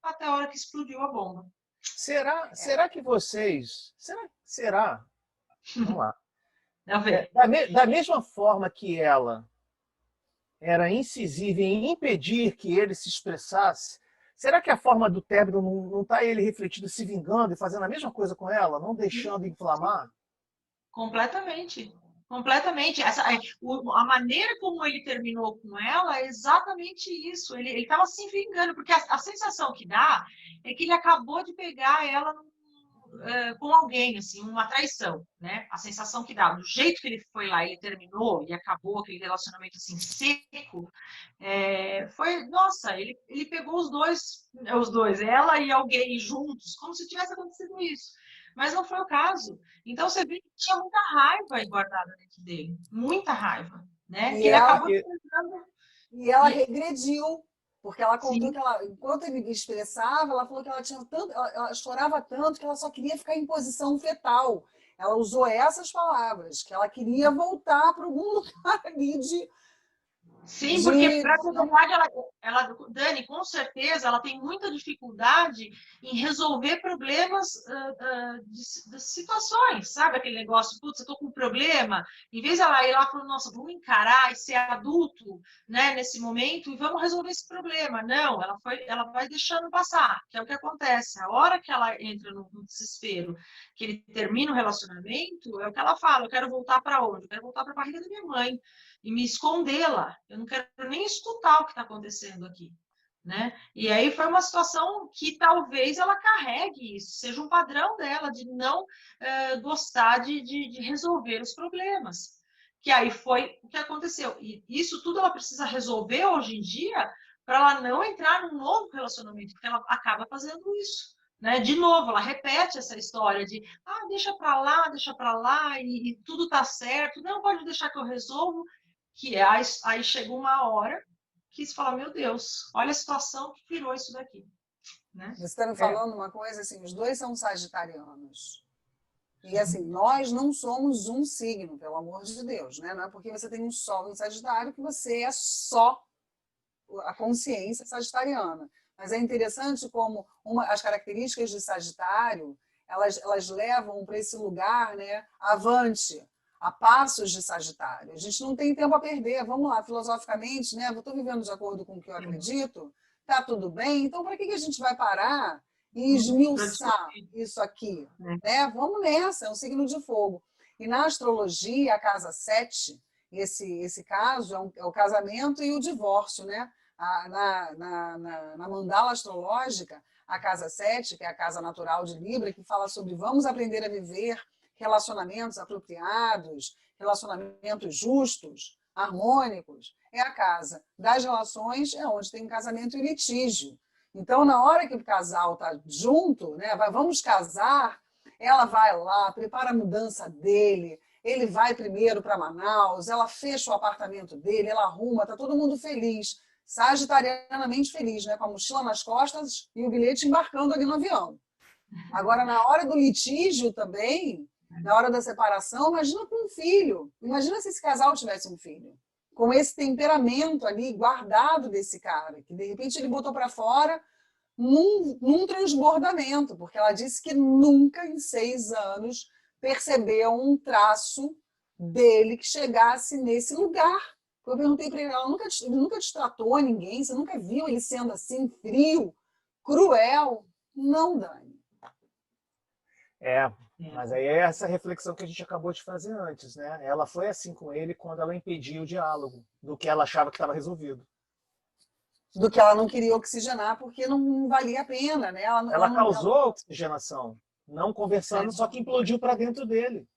até a hora que explodiu a bomba. Será que vocês... Será? Vamos lá. Da mesma forma que ela era incisiva em impedir que ele se expressasse, será que a forma do término não está ele refletido, se vingando e fazendo a mesma coisa com ela, não deixando inflamar? Completamente. Completamente. A maneira como ele terminou com ela é exatamente isso. Ele estava se vingando, porque a sensação que dá é que ele acabou de pegar ela com alguém, assim, uma traição, né? A sensação que dá, do jeito que ele foi lá, ele terminou e acabou aquele relacionamento assim seco, foi, nossa, ele pegou os dois, ela e alguém juntos, como se tivesse acontecido isso. Mas não foi o caso. Então você vê que tinha muita raiva guardada dentro dele, muita raiva, né? E ele acabou ela regrediu. Porque ela contou que enquanto ele expressava, ela falou que ela tinha tanto, ela chorava tanto que ela só queria ficar em posição fetal. Ela usou essas palavras, que ela queria voltar para algum lugar ali de... Sim, porque, para a verdade, Dani, com certeza, ela tem muita dificuldade em resolver problemas de situações, sabe? Aquele negócio, putz, eu tô com um problema, em vez de ela ir lá falando, nossa, vamos encarar e ser adulto, né, nesse momento e vamos resolver esse problema. Não, ela vai deixando passar, que é o que acontece. A hora que ela entra no desespero, que ele termina o relacionamento, é o que ela fala, eu quero voltar para onde? Eu quero voltar para a barriga da minha mãe e me escondê-la. Eu não quero nem escutar o que está acontecendo aqui, né? E aí foi uma situação que talvez ela carregue isso, seja um padrão dela de não gostar de resolver os problemas. Que aí foi o que aconteceu. E isso tudo ela precisa resolver hoje em dia para ela não entrar num novo relacionamento, porque ela acaba fazendo isso. Né? De novo, ela repete essa história de deixa para lá e tudo tá certo, não pode deixar que eu resolvo, que aí chegou uma hora que você fala, meu Deus, olha a situação que virou isso daqui. Né? Você está me falando uma coisa assim, os dois são sagitarianos. E assim, nós não somos um signo, pelo amor de Deus, né? Não é porque você tem um sol em Sagitário que você é só a consciência sagitariana. Mas é interessante como as características de Sagitário, elas levam para esse lugar, né, avante, a passos de Sagitário. A gente não tem tempo a perder. Vamos lá, filosoficamente, né? Eu estou vivendo de acordo com o que eu acredito, tá tudo bem, então para que a gente vai parar e esmiuçar isso aqui? Né? Vamos nessa, é um signo de fogo. E na astrologia, a casa 7, esse caso é o casamento e o divórcio, né? Na mandala astrológica, a casa 7, que é a casa natural de Libra, que fala sobre vamos aprender a viver relacionamentos apropriados, relacionamentos justos, harmônicos, é a casa das relações, é onde tem casamento e litígio. Então, na hora que o casal está junto, né, vamos casar, ela vai lá, prepara a mudança dele, ele vai primeiro para Manaus, ela fecha o apartamento dele, ela arruma, está todo mundo feliz, sagitarianamente feliz, né, com a mochila nas costas e o bilhete embarcando ali no avião. Agora, na hora do litígio também, na hora da separação, imagina com um filho. Imagina se esse casal tivesse um filho. Com esse temperamento ali guardado desse cara, que de repente ele botou para fora num transbordamento, porque ela disse que nunca em 6 anos percebeu um traço dele que chegasse nesse lugar. Eu perguntei para ele, ela nunca te tratou a ninguém? Você nunca viu ele sendo assim, frio, cruel? Não, Dani. Mas aí é essa reflexão que a gente acabou de fazer antes, né? Ela foi assim com ele quando ela impedia o diálogo do que ela achava que estava resolvido. Do que ela não queria oxigenar porque não valia a pena, né? Ela causou oxigenação, não conversando, só que implodiu para dentro dele.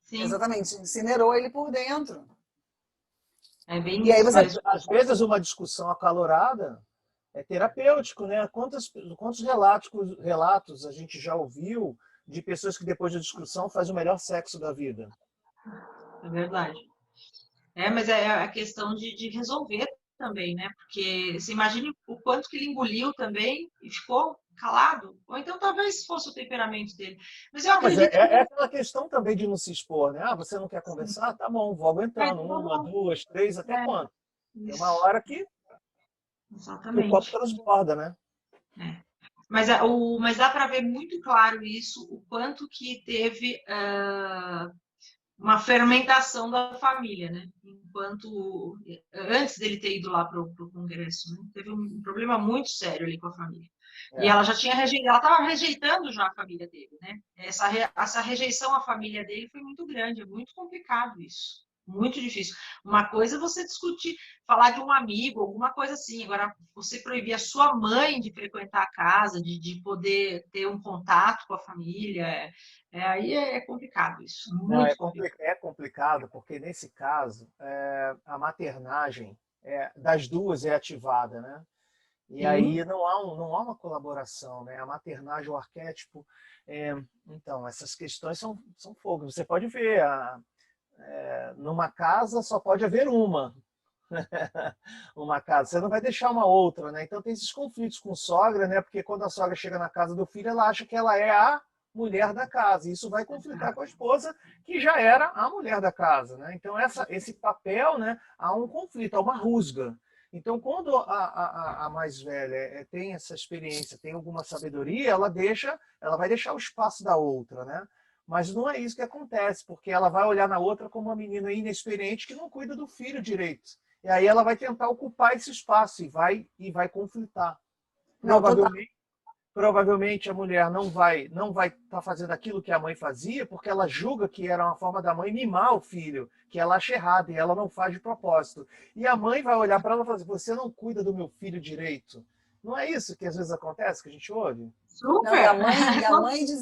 Sim. Exatamente, incinerou ele por dentro. É bem e aí isso. Às vezes uma discussão acalorada é terapêutico, né? Quantos relatos a gente já ouviu de pessoas que depois da discussão fazem o melhor sexo da vida? É verdade. Mas é a questão de resolver também, né? Porque você imagina o quanto que ele engoliu também e ficou calado. Ou então talvez fosse o temperamento dele. Mas eu acredito que... É aquela questão também de não se expor, né? Você não quer conversar? Tá bom, vou aguentando. Uma, 2, 3, até quanto? Tem uma hora que o copo transborda, né? Mas dá para ver muito claro isso, o quanto que teve uma fermentação da família, né? Enquanto antes dele ter ido lá para o Congresso, né? Teve um problema muito sério ali com a família. E ela já tinha ela estava rejeitando já a família dele, né? Essa rejeição à família dele foi muito grande, é muito complicado isso. Muito difícil. Uma coisa é você discutir, falar de um amigo, alguma coisa assim. Agora, você proibir a sua mãe de frequentar a casa, de poder ter um contato com a família, aí é complicado isso. Não, é complicado, porque nesse caso, a maternagem das duas é ativada, né? E aí não há uma colaboração, né? A maternagem, o arquétipo... então, essas questões são fogo. Você pode ver... numa casa só pode haver uma casa, você não vai deixar uma outra, né? Então tem esses conflitos com sogra, né? Porque quando a sogra chega na casa do filho, ela acha que ela é a mulher da casa, e isso vai conflitar com a esposa, que já era a mulher da casa, né? Então esse papel, né? Há um conflito, há uma rusga. Então quando a mais velha tem essa experiência, tem alguma sabedoria, ela vai deixar o espaço da outra, né? Mas não é isso que acontece, porque ela vai olhar na outra como uma menina inexperiente que não cuida do filho direito. E aí ela vai tentar ocupar esse espaço e vai conflitar. Provavelmente a mulher não vai estar fazendo aquilo que a mãe fazia, porque ela julga que era uma forma da mãe mimar o filho, que ela acha errado e ela não faz de propósito. E a mãe vai olhar para ela e falar assim, você não cuida do meu filho direito. Não é isso que às vezes acontece, que a gente ouve? Super. Não,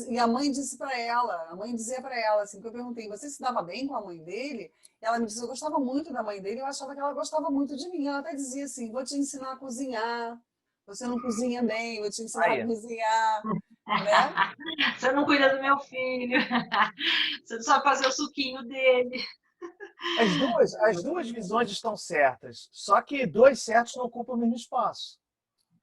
e a mãe disse para ela, a mãe dizia para ela assim, que eu perguntei, você se dava bem com a mãe dele? E ela me disse, eu gostava muito da mãe dele, eu achava que ela gostava muito de mim. Ela até dizia assim, vou te ensinar a cozinhar, você não cozinha bem, vou te ensinar a cozinhar. Né? Você não cuida do meu filho, você não sabe fazer o suquinho dele. As duas visões estão certas, só que dois certos não ocupam o mesmo espaço.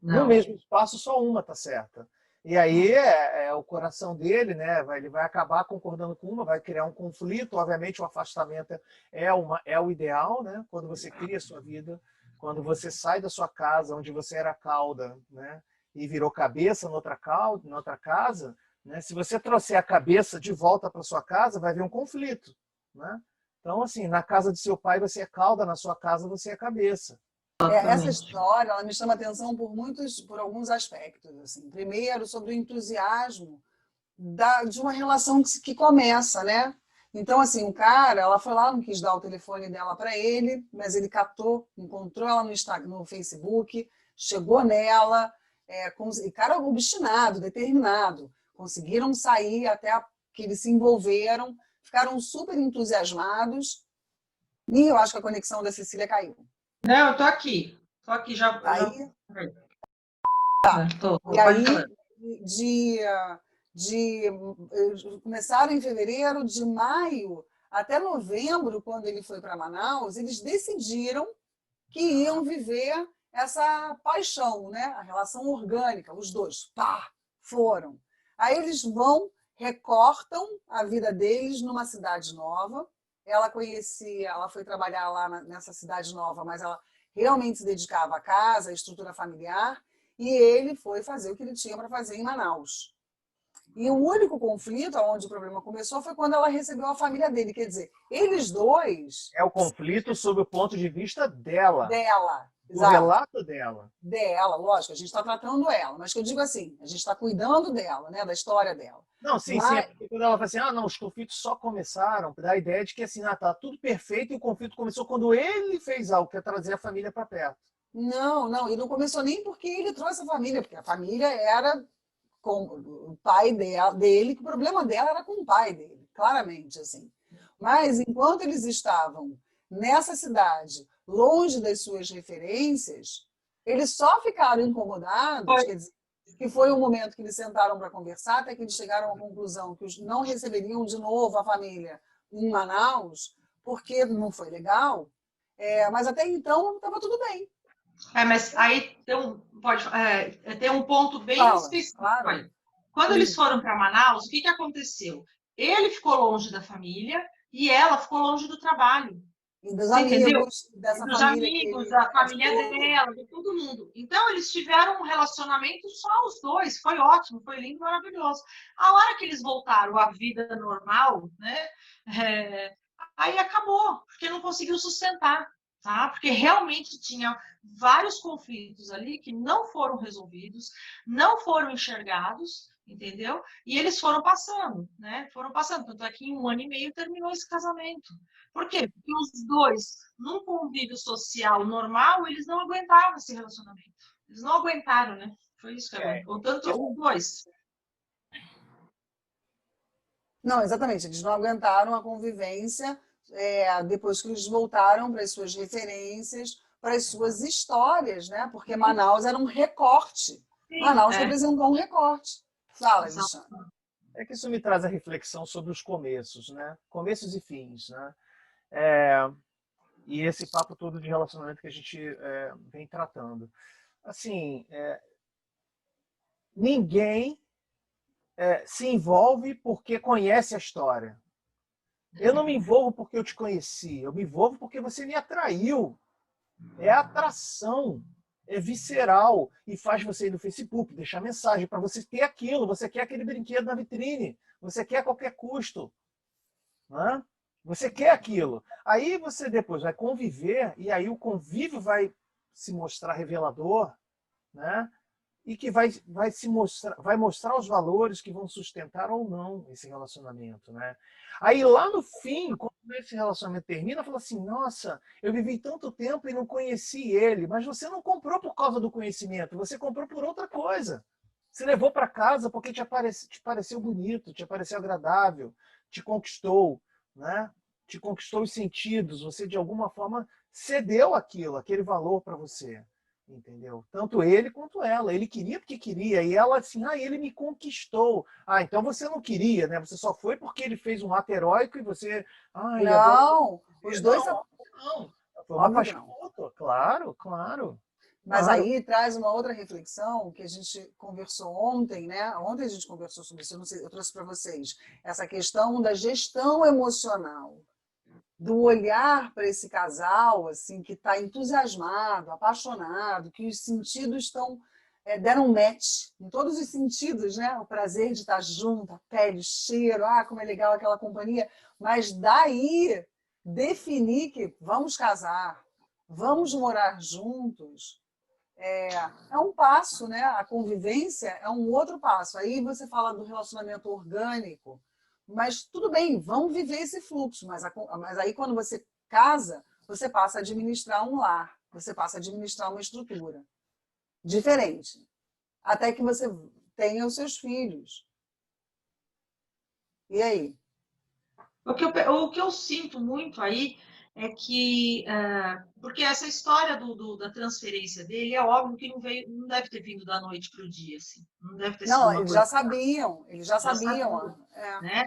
No mesmo espaço, só uma está certa. E aí é o coração dele, né? Ele vai acabar concordando com uma, vai criar um conflito. Obviamente, o afastamento é o ideal, né? Quando você cria a sua vida, quando você sai da sua casa, onde você era cauda, né? E virou cabeça noutra casa, né? Se você trouxer a cabeça de volta para sua casa, vai haver um conflito, né? Então, assim, na casa de seu pai você é cauda, na sua casa você é cabeça. Essa história, ela me chama atenção por alguns aspectos. Assim. Primeiro, sobre o entusiasmo de uma relação que começa, né? Então, assim, o cara, ela foi lá, não quis dar o telefone dela para ele, mas ele catou, encontrou ela no Instagram, no Facebook, chegou nela, cara obstinado, determinado. Conseguiram sair até que eles se envolveram, ficaram super entusiasmados e eu acho que a conexão da Cecília caiu. Não, eu tô aqui. Tô aqui já. Aí, Tá. E aí, começaram em fevereiro, de maio até novembro, quando ele foi para Manaus, eles decidiram que iam viver essa paixão, né? A relação orgânica, os dois, foram. Aí eles recortam a vida deles numa cidade nova. Ela foi trabalhar lá nessa cidade nova, mas ela realmente se dedicava à casa, à estrutura familiar, e ele foi fazer o que ele tinha para fazer em Manaus. E o único conflito, onde o problema começou, foi quando ela recebeu a família dele. Quer dizer, eles dois... É o conflito sob o ponto de vista dela. Dela. O relato dela. Dela, lógico, a gente está tratando ela. Mas que eu digo assim, a gente está cuidando dela, né, da história dela. Não, sim, sim. Porque quando ela fala assim, não, os conflitos só começaram, dá a ideia de que assim, tá tudo perfeito e o conflito começou quando ele fez algo, que é trazer a família para perto. Não, e não começou nem porque ele trouxe a família, porque a família era com o pai dele, que o problema dela era com o pai dele, claramente, assim. Mas enquanto eles estavam nessa cidade, longe das suas referências, eles só ficaram incomodados, quer dizer, que foi o momento que eles sentaram para conversar, até que eles chegaram à conclusão que não receberiam de novo a família em Manaus, porque não foi legal, mas até então estava tudo bem. Mas aí tem um ponto bem específico. Claro. Aí. Quando eles foram para Manaus, o que aconteceu? Ele ficou longe da família e ela ficou longe do trabalho. E dos amigos, dessa dos família. Amigos, da família dela, de todo mundo. Então, eles tiveram um relacionamento só os dois. Foi ótimo, foi lindo, maravilhoso. A hora que eles voltaram à vida normal, né? Aí acabou, porque não conseguiu sustentar. Tá? Porque realmente tinha vários conflitos ali que não foram resolvidos, não foram enxergados, entendeu? E eles foram passando, né? Foram passando. Tanto é que em 1 ano e meio terminou esse casamento. Por quê? Porque os dois, num convívio social normal, eles não aguentavam esse relacionamento. Eles não aguentaram, né? Foi isso que aconteceu. Tanto os dois. Não, exatamente. Eles não aguentaram a convivência depois que eles voltaram para as suas referências, para as suas histórias, né? Porque Manaus era um recorte. Sim, Manaus representou um recorte. Fala, Alexandre. É que isso me traz a reflexão sobre os começos, né? Começos e fins, né? E esse papo todo de relacionamento que a gente vem tratando. Assim, ninguém se envolve porque conhece a história. Eu não me envolvo porque eu te conheci, eu me envolvo porque você me atraiu. É atração, é visceral e faz você ir no Facebook, deixar mensagem para você ter aquilo, você quer aquele brinquedo na vitrine, você quer a qualquer custo. Né? Você quer aquilo. Aí você depois vai conviver e aí o convívio vai se mostrar revelador, né? E que vai mostrar os valores que vão sustentar ou não esse relacionamento, né? Aí lá no fim, quando esse relacionamento termina, fala assim, nossa, eu vivi tanto tempo e não conheci ele, mas você não comprou por causa do conhecimento, você comprou por outra coisa. Você levou para casa porque te pareceu bonito, te pareceu agradável, te conquistou, né? Te conquistou os sentidos, você de alguma forma cedeu aquele valor para você. Entendeu? Tanto ele quanto ela. Ele queria porque queria. E ela assim, ele me conquistou. Então você não queria, né? Você só foi porque ele fez um ato heróico e você... não, agora... os dois... Não. Foi uma paixão mútua. Claro, claro. Mas aí traz uma outra reflexão que a gente conversou ontem, né? Ontem a gente conversou sobre isso, eu trouxe para vocês. Essa questão da gestão emocional. Do olhar para esse casal assim que está entusiasmado, apaixonado, que os sentidos estão deram um match em todos os sentidos, né? O prazer de estar junto, a pele, o cheiro, como é legal aquela companhia. Mas daí definir que vamos casar, vamos morar juntos, é um passo, né? A convivência é um outro passo. Aí você fala do relacionamento orgânico, mas tudo bem, vamos viver esse fluxo. Mas aí quando você casa, você passa a administrar um lar, você passa a administrar uma estrutura diferente, até que você tenha os seus filhos. E aí? O que eu sinto muito aí é que, porque essa história da transferência dele, é óbvio que não deve ter vindo da noite para o dia, assim. Não deve ter sido Não, uma eles coisa. já sabiam. Né?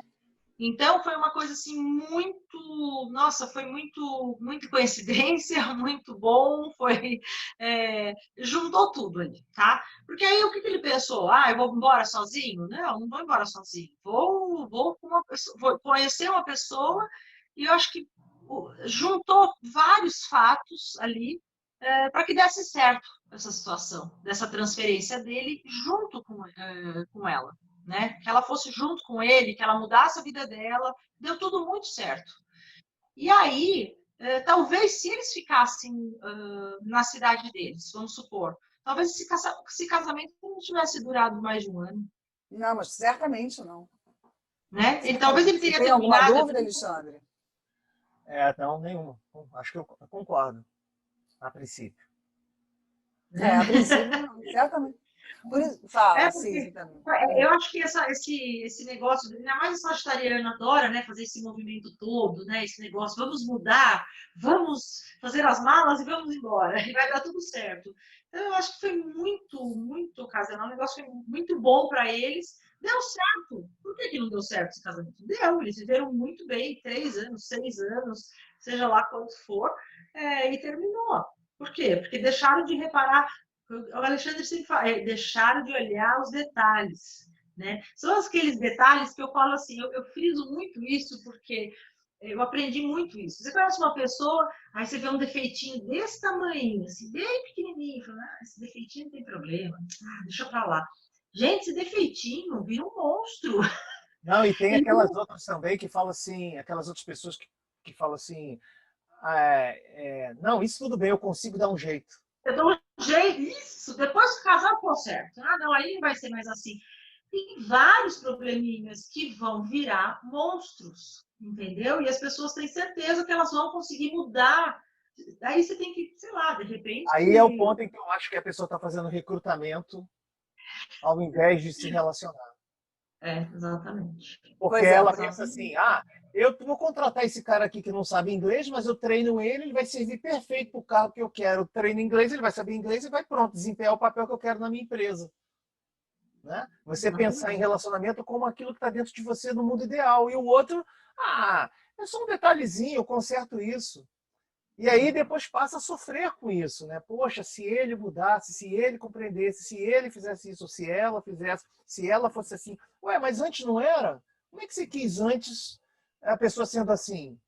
Então foi uma coisa assim nossa, foi muito coincidência, muito bom, juntou tudo ali, tá? Porque aí o que ele pensou? Eu vou embora sozinho? Não vou embora sozinho. Vou com uma pessoa, vou conhecer uma pessoa, e eu acho que juntou vários fatos ali para que desse certo essa situação, dessa transferência dele junto com ela. Né? Que ela fosse junto com ele, que ela mudasse a vida dela, deu tudo muito certo. E aí, talvez se eles ficassem na cidade deles, vamos supor, talvez esse casamento não tivesse durado mais de um ano. Não, mas certamente não. Né? E talvez ele teria terminado. Tem alguma dúvida, assim. Alexandre? Não, nenhuma. Acho que eu concordo, a princípio. A princípio não, certamente. Por isso, fala, assim, também. Eu acho que esse negócio, ainda mais a sagitariana adora, né, fazer esse movimento todo, né, esse negócio, vamos mudar, vamos fazer as malas e vamos embora, e vai dar tudo certo. Então, eu acho que foi muito ocasional, o negócio foi muito bom para eles, deu certo. Por que não deu certo esse casamento? Deu, eles viveram muito bem, 3 anos, 6 anos, seja lá quanto for, e terminou. Por quê? Porque deixaram de reparar. O Alexandre sempre fala, deixaram de olhar os detalhes, né? São aqueles detalhes que eu falo assim, eu friso muito isso porque eu aprendi muito isso. Você conhece uma pessoa, aí você vê um defeitinho desse tamanho, assim, bem pequenininho, fala, esse defeitinho não tem problema, deixa pra lá. Gente, esse defeitinho vira um monstro. Não, e tem aquelas outras também que falam assim, aquelas outras pessoas que falam assim, não, isso tudo bem, eu consigo dar um jeito. Eu dou um jeito, isso, depois que o casal for certo. Não, aí vai ser mais assim. Tem vários probleminhas que vão virar monstros, entendeu? E as pessoas têm certeza que elas vão conseguir mudar. Aí você tem que, sei lá, de repente... Aí é o ponto em que eu acho que a pessoa está fazendo recrutamento ao invés de se relacionar. Exatamente. Porque ela pensa assim, eu vou contratar esse cara aqui que não sabe inglês, mas eu treino ele vai servir perfeito para o cargo que eu quero. Eu treino inglês, ele vai saber inglês e vai pronto, desempenhar o papel que eu quero na minha empresa. Né? Você pensar em relacionamento como aquilo que está dentro de você no mundo ideal. E o outro, é só um detalhezinho, eu conserto isso. E aí depois passa a sofrer com isso, né? Poxa, se ele mudasse, se ele compreendesse, se ele fizesse isso, se ela fizesse, se ela fosse assim. Ué, mas antes não era? Como é que você quis antes a pessoa sendo assim?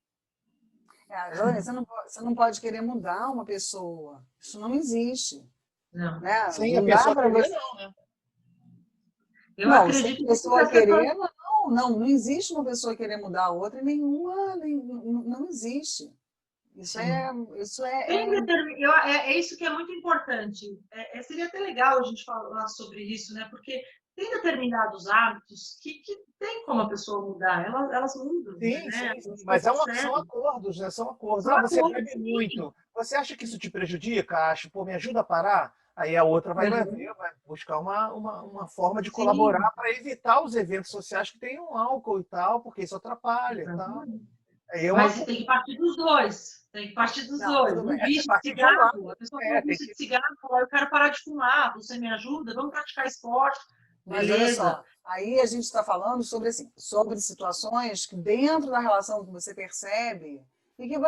Jônia, você não pode querer mudar uma pessoa. Isso não existe. Não. Né? Sem não a pessoa querer, você... não, né? Eu acredito que a pessoa querer, não existe uma pessoa querer mudar a outra, não existe. Isso é isso que é muito importante. Seria até legal a gente falar sobre isso, né? Porque tem determinados hábitos que tem como a pessoa mudar, elas mudam. Sim, né? sim. Mas são acordos, né? São acordos. Você bebe muito. Você acha que isso te prejudica? Me ajuda a parar? Aí a outra vai buscar uma forma de colaborar para evitar os eventos sociais que tenham álcool e tal, porque isso atrapalha. Tal. Mas tem que partir dos dois. Tem que partir dos dois. Um vício de cigarro. A pessoa tem um vício de cigarro, eu quero parar de fumar, você me ajuda? Vamos praticar esporte. Mas olha só, aí a gente está falando sobre situações que dentro da relação que você percebe e que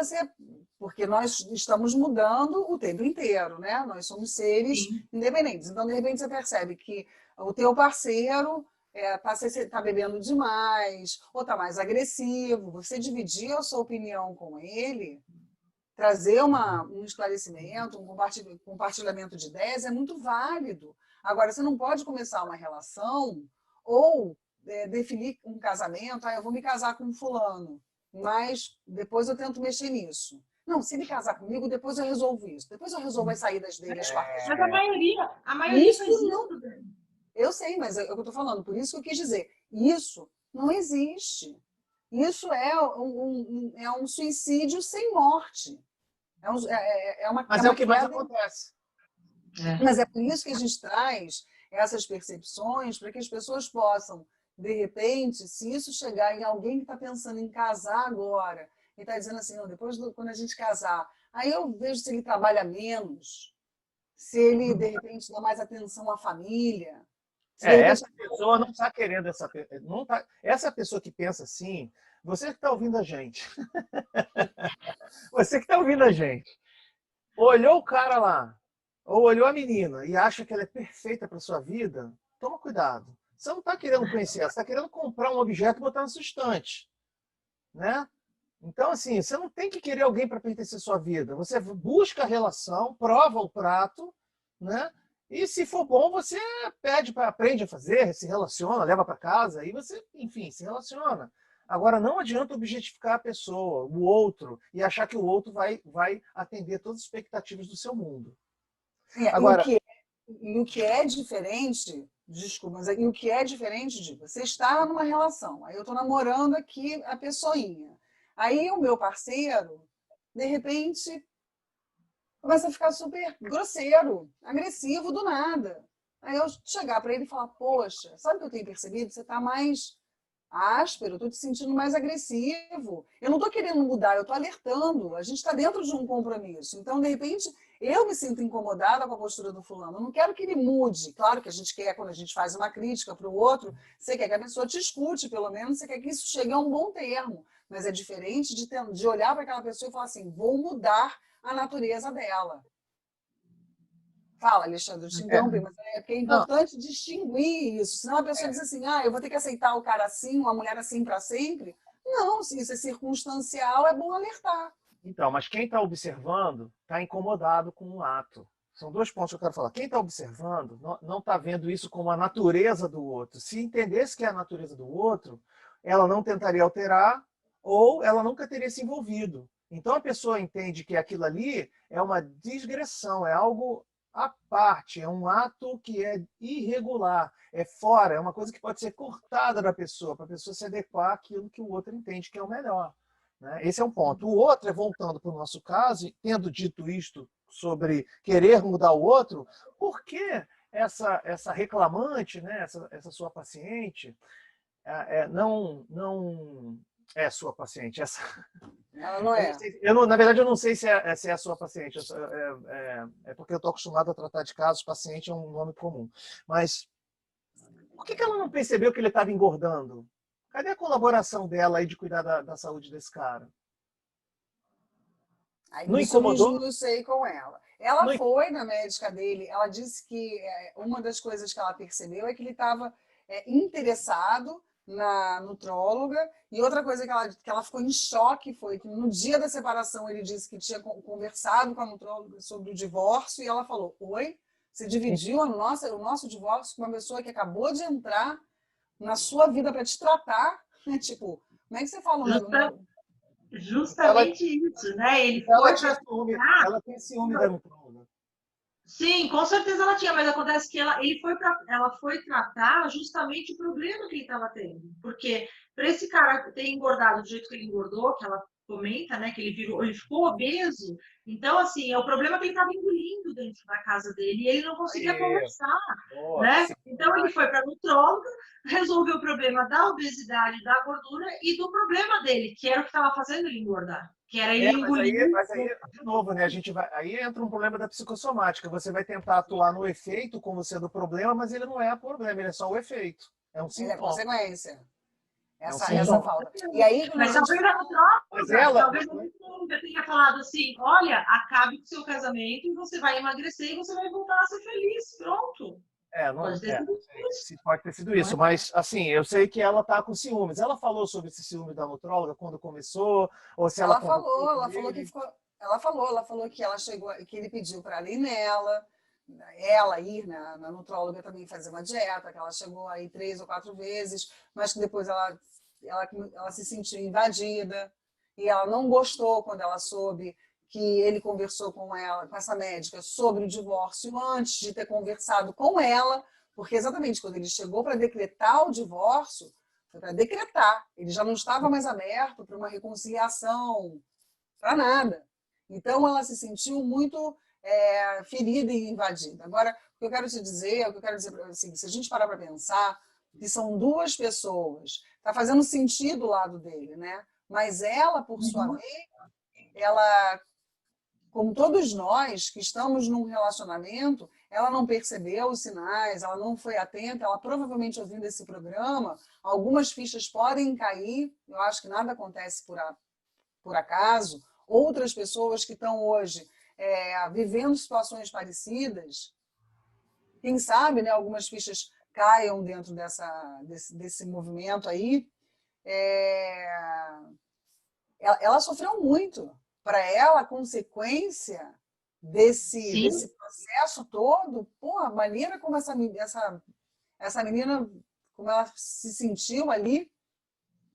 porque nós estamos mudando o tempo inteiro, né? Nós somos seres independentes. Então, de repente, você percebe que o teu parceiro está bebendo demais, ou está mais agressivo. Você dividir a sua opinião com ele, trazer um esclarecimento, um compartilhamento de ideias é muito válido. Agora, você não pode começar uma relação ou definir um casamento, eu vou me casar com um fulano, mas depois eu tento mexer nisso. Não, se ele casar comigo, depois eu resolvo isso. Depois eu resolvo as saídas dele, as quartas. Mas a maioria Isso faz não. isso. Eu sei, mas é o que eu estou falando. Por isso que eu quis dizer. Isso não existe. Isso é um suicídio sem morte. Mas é o que mais acontece. Mas é por isso que a gente traz essas percepções, para que as pessoas possam, de repente, se isso chegar em alguém que está pensando em casar agora, e está dizendo assim, não, quando a gente casar, aí eu vejo se ele trabalha menos, se ele, de repente, dá mais atenção à família. Essa pessoa não está querendo essa pessoa que pensa assim, você que está ouvindo a gente, você que está ouvindo a gente, olhou o cara lá, ou olhou a menina e acha que ela é perfeita para sua vida, toma cuidado. Você não está querendo conhecer ela, você está querendo comprar um objeto e botar na sua estante, né? Então, assim, você não tem que querer alguém para pertencer à sua vida. Você busca a relação, prova o prato, né? E se for bom, você aprende a fazer, se relaciona, leva para casa, e você, enfim, se relaciona. Agora, não adianta objetificar a pessoa, o outro, e achar que o outro vai atender todas as expectativas do seu mundo. Agora, o que é diferente, desculpa, mas o que é diferente de você estar numa relação, aí eu estou namorando aqui a pessoinha, aí o meu parceiro, de repente, começa a ficar super grosseiro, agressivo do nada. Aí eu chegar para ele e falar, poxa, sabe o que eu tenho percebido? Você está mais áspero, eu estou te sentindo mais agressivo. Eu não estou querendo mudar, eu estou alertando. A gente está dentro de um compromisso. Então, de repente, eu me sinto incomodada com a postura do fulano. Eu não quero que ele mude. Claro que a gente quer, quando a gente faz uma crítica para o outro, você quer que a pessoa te escute, pelo menos, você quer que isso chegue a um bom termo. Mas é diferente de olhar para aquela pessoa e falar assim, vou mudar a natureza dela. Fala, Alexandre, eu te interrompi, mas é importante distinguir isso. Senão a pessoa diz assim, eu vou ter que aceitar o cara assim, uma mulher assim para sempre. Não, se isso é circunstancial, é bom alertar. Então, mas quem está observando está incomodado com o ato. São dois pontos que eu quero falar. Quem está observando não está vendo isso como a natureza do outro. Se entendesse que é a natureza do outro, ela não tentaria alterar ou ela nunca teria se envolvido. Então a pessoa entende que aquilo ali é uma digressão, é algo à parte, é um ato que é irregular, é fora, é uma coisa que pode ser cortada da pessoa, para a pessoa se adequar àquilo que o outro entende que é o melhor. Né? Esse é um ponto. O outro é, voltando para o nosso caso, tendo dito isto sobre querer mudar o outro, por que essa reclamante, né, essa sua paciente, não é sua paciente? Ela não é. Na verdade, eu não sei se é a sua paciente. É porque eu estou acostumado a tratar de casos, paciente é um nome comum. Mas por que ela não percebeu que ele estava engordando? Cadê a colaboração dela aí de cuidar da saúde desse cara? Aí, não isso incomodou? Eu não sei com ela. Ela foi na médica dele, ela disse que uma das coisas que ela percebeu é que ele estava interessado na nutróloga, e outra coisa que ela ficou em choque foi que no dia da separação ele disse que tinha conversado com a nutróloga sobre o divórcio, e ela falou, oi, você dividiu o nosso divórcio com uma pessoa que acabou de entrar na sua vida para te tratar? Tipo, como é que você fala? Justamente isso, né? Ele foi ela tem ciúme da nutróloga. Sim, com certeza ela tinha, mas acontece que ela foi tratar justamente o problema que ele estava tendo. Porque para esse cara ter engordado do jeito que ele engordou, que ela comenta, né, que ele ficou obeso, então, assim, é o problema que ele estava engolindo dentro da casa dele e ele não conseguia conversar, né? Então, ele foi para a nutróloga, resolveu o problema da obesidade, da gordura e do problema dele, que era o que estava fazendo ele engordar. Que era ele engolir. Mas aí, de novo, né? Aí entra um problema da psicossomática. Você vai tentar atuar no efeito como sendo o problema, mas ele não é o problema, ele é só o efeito. É um sintoma. Ele é consequência. Essa falta. E aí, mas talvez a nutróloga, talvez eu tenha falado assim, olha, acabe com o seu casamento e você vai emagrecer e você vai voltar a ser feliz. Pronto. Pode ter sido isso, mas assim, eu sei que ela tá com ciúmes. Ela falou sobre esse ciúme da nutróloga quando começou, ou se ela falou que ficou, ela falou que ela chegou, que ele pediu para ir nela, ela ir na nutróloga também fazer uma dieta, que ela chegou aí 3 ou 4 vezes, mas que depois ela se sentiu invadida e ela não gostou quando ela soube que ele conversou com ela, com essa médica, sobre o divórcio antes de ter conversado com ela, porque exatamente quando ele chegou para decretar o divórcio, foi para decretar, ele já não estava mais aberto para uma reconciliação, para nada. Então ela se sentiu muito ferida e invadida. Agora, o que eu quero te dizer, assim, se a gente parar para pensar, que são duas pessoas, está fazendo sentido o lado dele, né? Mas ela, por sua vez, ela, como todos nós que estamos num relacionamento, ela não percebeu os sinais, ela não foi atenta, ela provavelmente ouvindo esse programa, algumas fichas podem cair, eu acho que nada acontece por acaso, outras pessoas que estão hoje vivendo situações parecidas, quem sabe, né, algumas fichas caiam dentro desse movimento aí. Ela sofreu muito. Para ela, a consequência desse processo todo, pô, a maneira como essa menina, como ela se sentiu ali.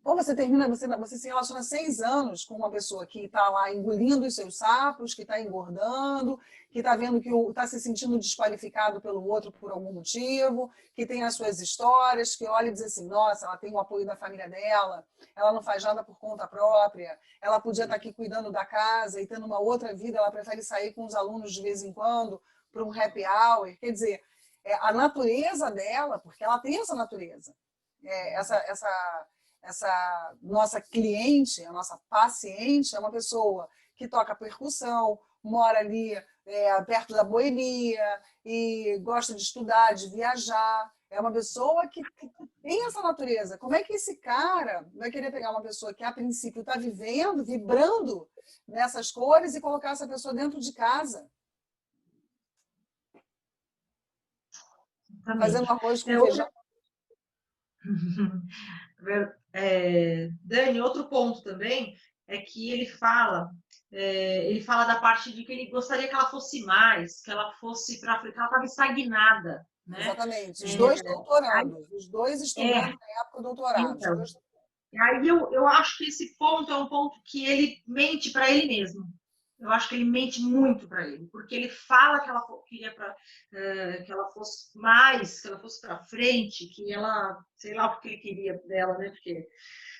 Pô, você se relaciona 6 anos com uma pessoa que está lá engolindo os seus sapos, que está engordando, que está vendo que está se sentindo desqualificado pelo outro por algum motivo, que tem as suas histórias, que olha e diz assim, nossa, ela tem o apoio da família dela, ela não faz nada por conta própria, ela podia estar aqui cuidando da casa e tendo uma outra vida, ela prefere sair com os alunos de vez em quando para um happy hour. Quer dizer, a natureza dela, porque ela tem essa natureza, essa nossa cliente, a nossa paciente, é uma pessoa que toca percussão, mora ali perto da boemia e gosta de estudar, de viajar. É uma pessoa que tem essa natureza. Como é que esse cara vai querer pegar uma pessoa que, a princípio, está vivendo, vibrando nessas cores e colocar essa pessoa dentro de casa? Fazendo arroz com feijão. Dani, outro ponto também é que ele fala da parte de que ele gostaria que ela fosse mais, que ela fosse para frente, que ela estava estagnada, né? Exatamente, os dois doutorandos, os dois estudando na época do doutorado. Então, aí eu acho que esse ponto é um ponto que ele mente para ele mesmo. Eu acho que ele mente muito para ele, porque ele fala que ela queria que ela fosse mais, que ela fosse para frente, que ela, sei lá o que ele queria dela, né? Porque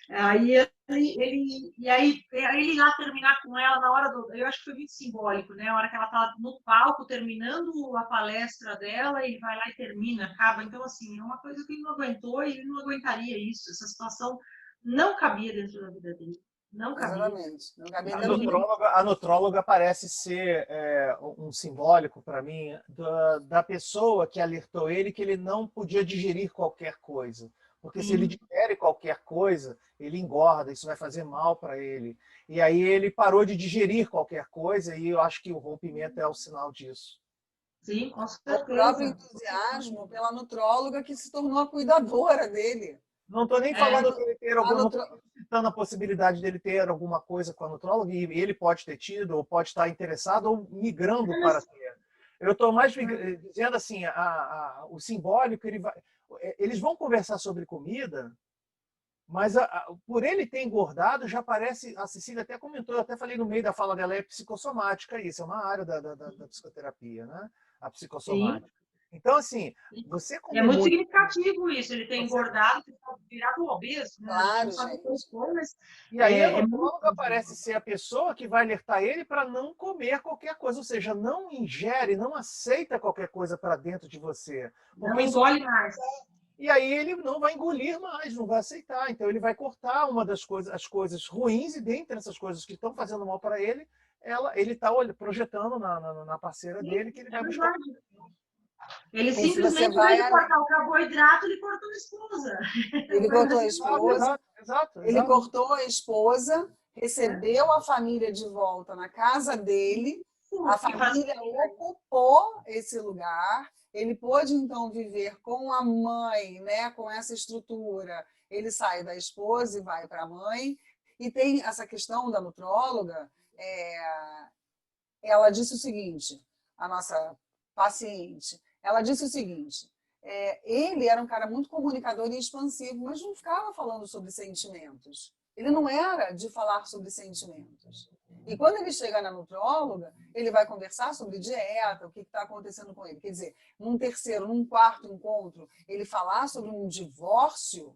aí ele ir lá terminar com ela na hora eu acho que foi muito simbólico, né? A hora que ela tá no palco terminando a palestra dela, ele vai lá e termina, acaba. Então assim, é uma coisa que ele não aguentou e ele não aguentaria isso. Essa situação não cabia dentro da vida dele. Não cabia. Exatamente. Não cabia A nutróloga parece ser um simbólico para mim da pessoa que alertou ele que ele não podia digerir qualquer coisa. Porque se ele digere qualquer coisa, ele engorda, isso vai fazer mal para ele. E aí ele parou de digerir qualquer coisa e eu acho que o rompimento é o sinal disso. Sim, com certeza. O próprio entusiasmo pela nutróloga que se tornou a cuidadora dele. Não estou nem falando que ele ter citando a possibilidade dele ter alguma coisa com a nutróloga, e ele pode ter tido, ou pode estar interessado, ou migrando para ter. Eu estou mais dizendo assim, o simbólico, eles vão conversar sobre comida, mas por ele ter engordado, já parece, a Cecília até comentou, eu até falei no meio da fala dela, é psicossomática isso, é uma área da psicoterapia, né? A psicossomática. Sim. Então, assim, você é muito significativo isso, ele tem engordado, virado obeso. Né? Claro, gente. Mas... E aí a nutróloga parece ser a pessoa que vai alertar ele para não comer qualquer coisa, ou seja, não ingere, não aceita qualquer coisa para dentro de você. Não engole mais. E aí ele não vai engolir mais, não vai aceitar. Então ele vai cortar as coisas ruins, e dentre essas coisas que estão fazendo mal para ele, ele está projetando na parceira dele que ele vai buscar. Ele simplesmente, ao invés de cortar o carboidrato, ele cortou a esposa. Ele cortou a esposa. Exato. Ele cortou a esposa, recebeu a família de volta na casa dele, a família ocupou esse lugar, ele pôde então viver com a mãe, né, com essa estrutura. Ele sai da esposa e vai para a mãe. E tem essa questão da nutróloga, ela disse o seguinte, a nossa paciente. Ela disse o seguinte, ele era um cara muito comunicador e expansivo, mas não ficava falando sobre sentimentos. Ele não era de falar sobre sentimentos. E quando ele chega na nutróloga, ele vai conversar sobre dieta, o que está acontecendo com ele. Quer dizer, num terceiro, num quarto encontro, ele falar sobre um divórcio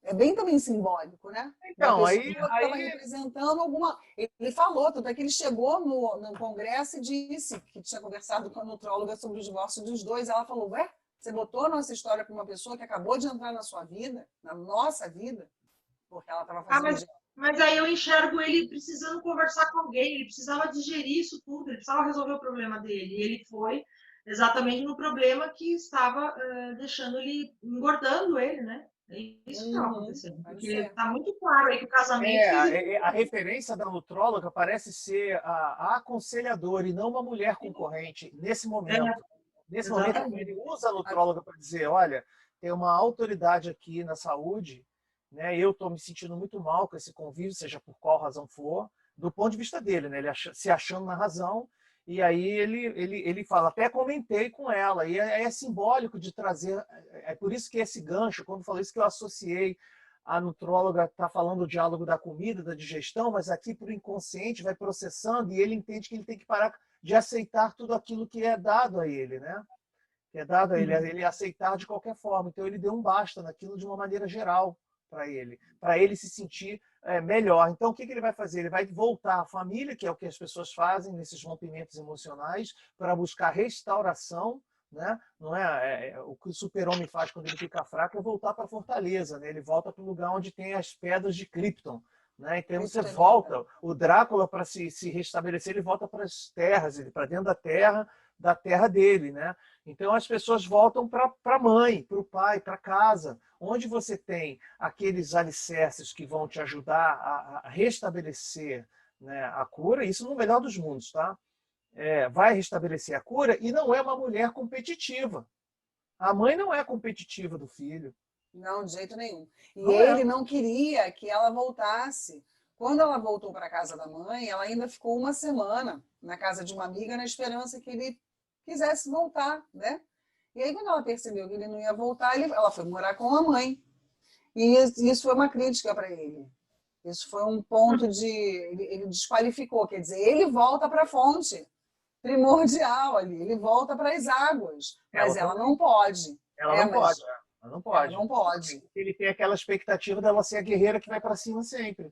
é bem também simbólico, né? Então, uma pessoa aí, que estava representando alguma... Ele falou, tanto é que ele chegou no congresso e disse que tinha conversado com a nutróloga sobre o divórcio dos dois. Ela falou, ué, você botou a nossa história para uma pessoa que acabou de entrar na sua vida, na nossa vida, porque ela estava fazendo... Mas aí eu enxergo ele precisando conversar com alguém, ele precisava digerir isso tudo, ele precisava resolver o problema dele. E ele foi exatamente no problema que estava deixando ele, engordando ele, né? É isso que estava acontecendo. Porque está muito claro aí que o casamento... A referência da nutróloga parece ser a aconselhadora e não uma mulher concorrente nesse momento. Nesse momento, ele usa a nutróloga para dizer, olha, tem uma autoridade aqui na saúde, né? Eu estou me sentindo muito mal com esse convívio, seja por qual razão for, do ponto de vista dele, né? Ele se achando na razão, e aí ele fala, até comentei com ela, e é simbólico de trazer, é por isso que esse gancho, quando falou isso que eu associei, a nutróloga está falando o diálogo da comida, da digestão, mas aqui para o inconsciente vai processando, e ele entende que ele tem que parar de aceitar tudo aquilo que é dado a ele, né? Que é dado a ele aceitar de qualquer forma. Então ele deu um basta naquilo de uma maneira geral para ele se sentir melhor. Então o que ele vai fazer? Ele vai voltar à família, que é o que as pessoas fazem nesses rompimentos emocionais, para buscar restauração, né? Não o que o super-homem faz quando ele fica fraco é voltar para a fortaleza, né? Ele volta para o lugar onde tem as pedras de Krypton. Né? Então você volta, o Drácula, para se restabelecer, ele volta para as terras, para dentro da terra dele. Né? Então as pessoas voltam para a mãe, para o pai, para casa, onde você tem aqueles alicerces que vão te ajudar a restabelecer, né, a cura, isso no melhor dos mundos, tá? Vai restabelecer a cura e não é uma mulher competitiva. A mãe não é competitiva do filho. Não, de jeito nenhum. E ele não queria que ela voltasse. Quando ela voltou para a casa da mãe, ela ainda ficou uma semana na casa de uma amiga na esperança que ele quisesse voltar, né? E aí, quando ela percebeu que ele não ia voltar, ela foi morar com a mãe. E isso foi uma crítica para ele. Isso foi um ponto de... Ele desqualificou, quer dizer, ele volta para a fonte primordial ali, ele volta para as águas, mas ela não pode. Ela não pode. Ela não pode. Ela não pode. Ele tem aquela expectativa dela ser a guerreira que vai para cima sempre.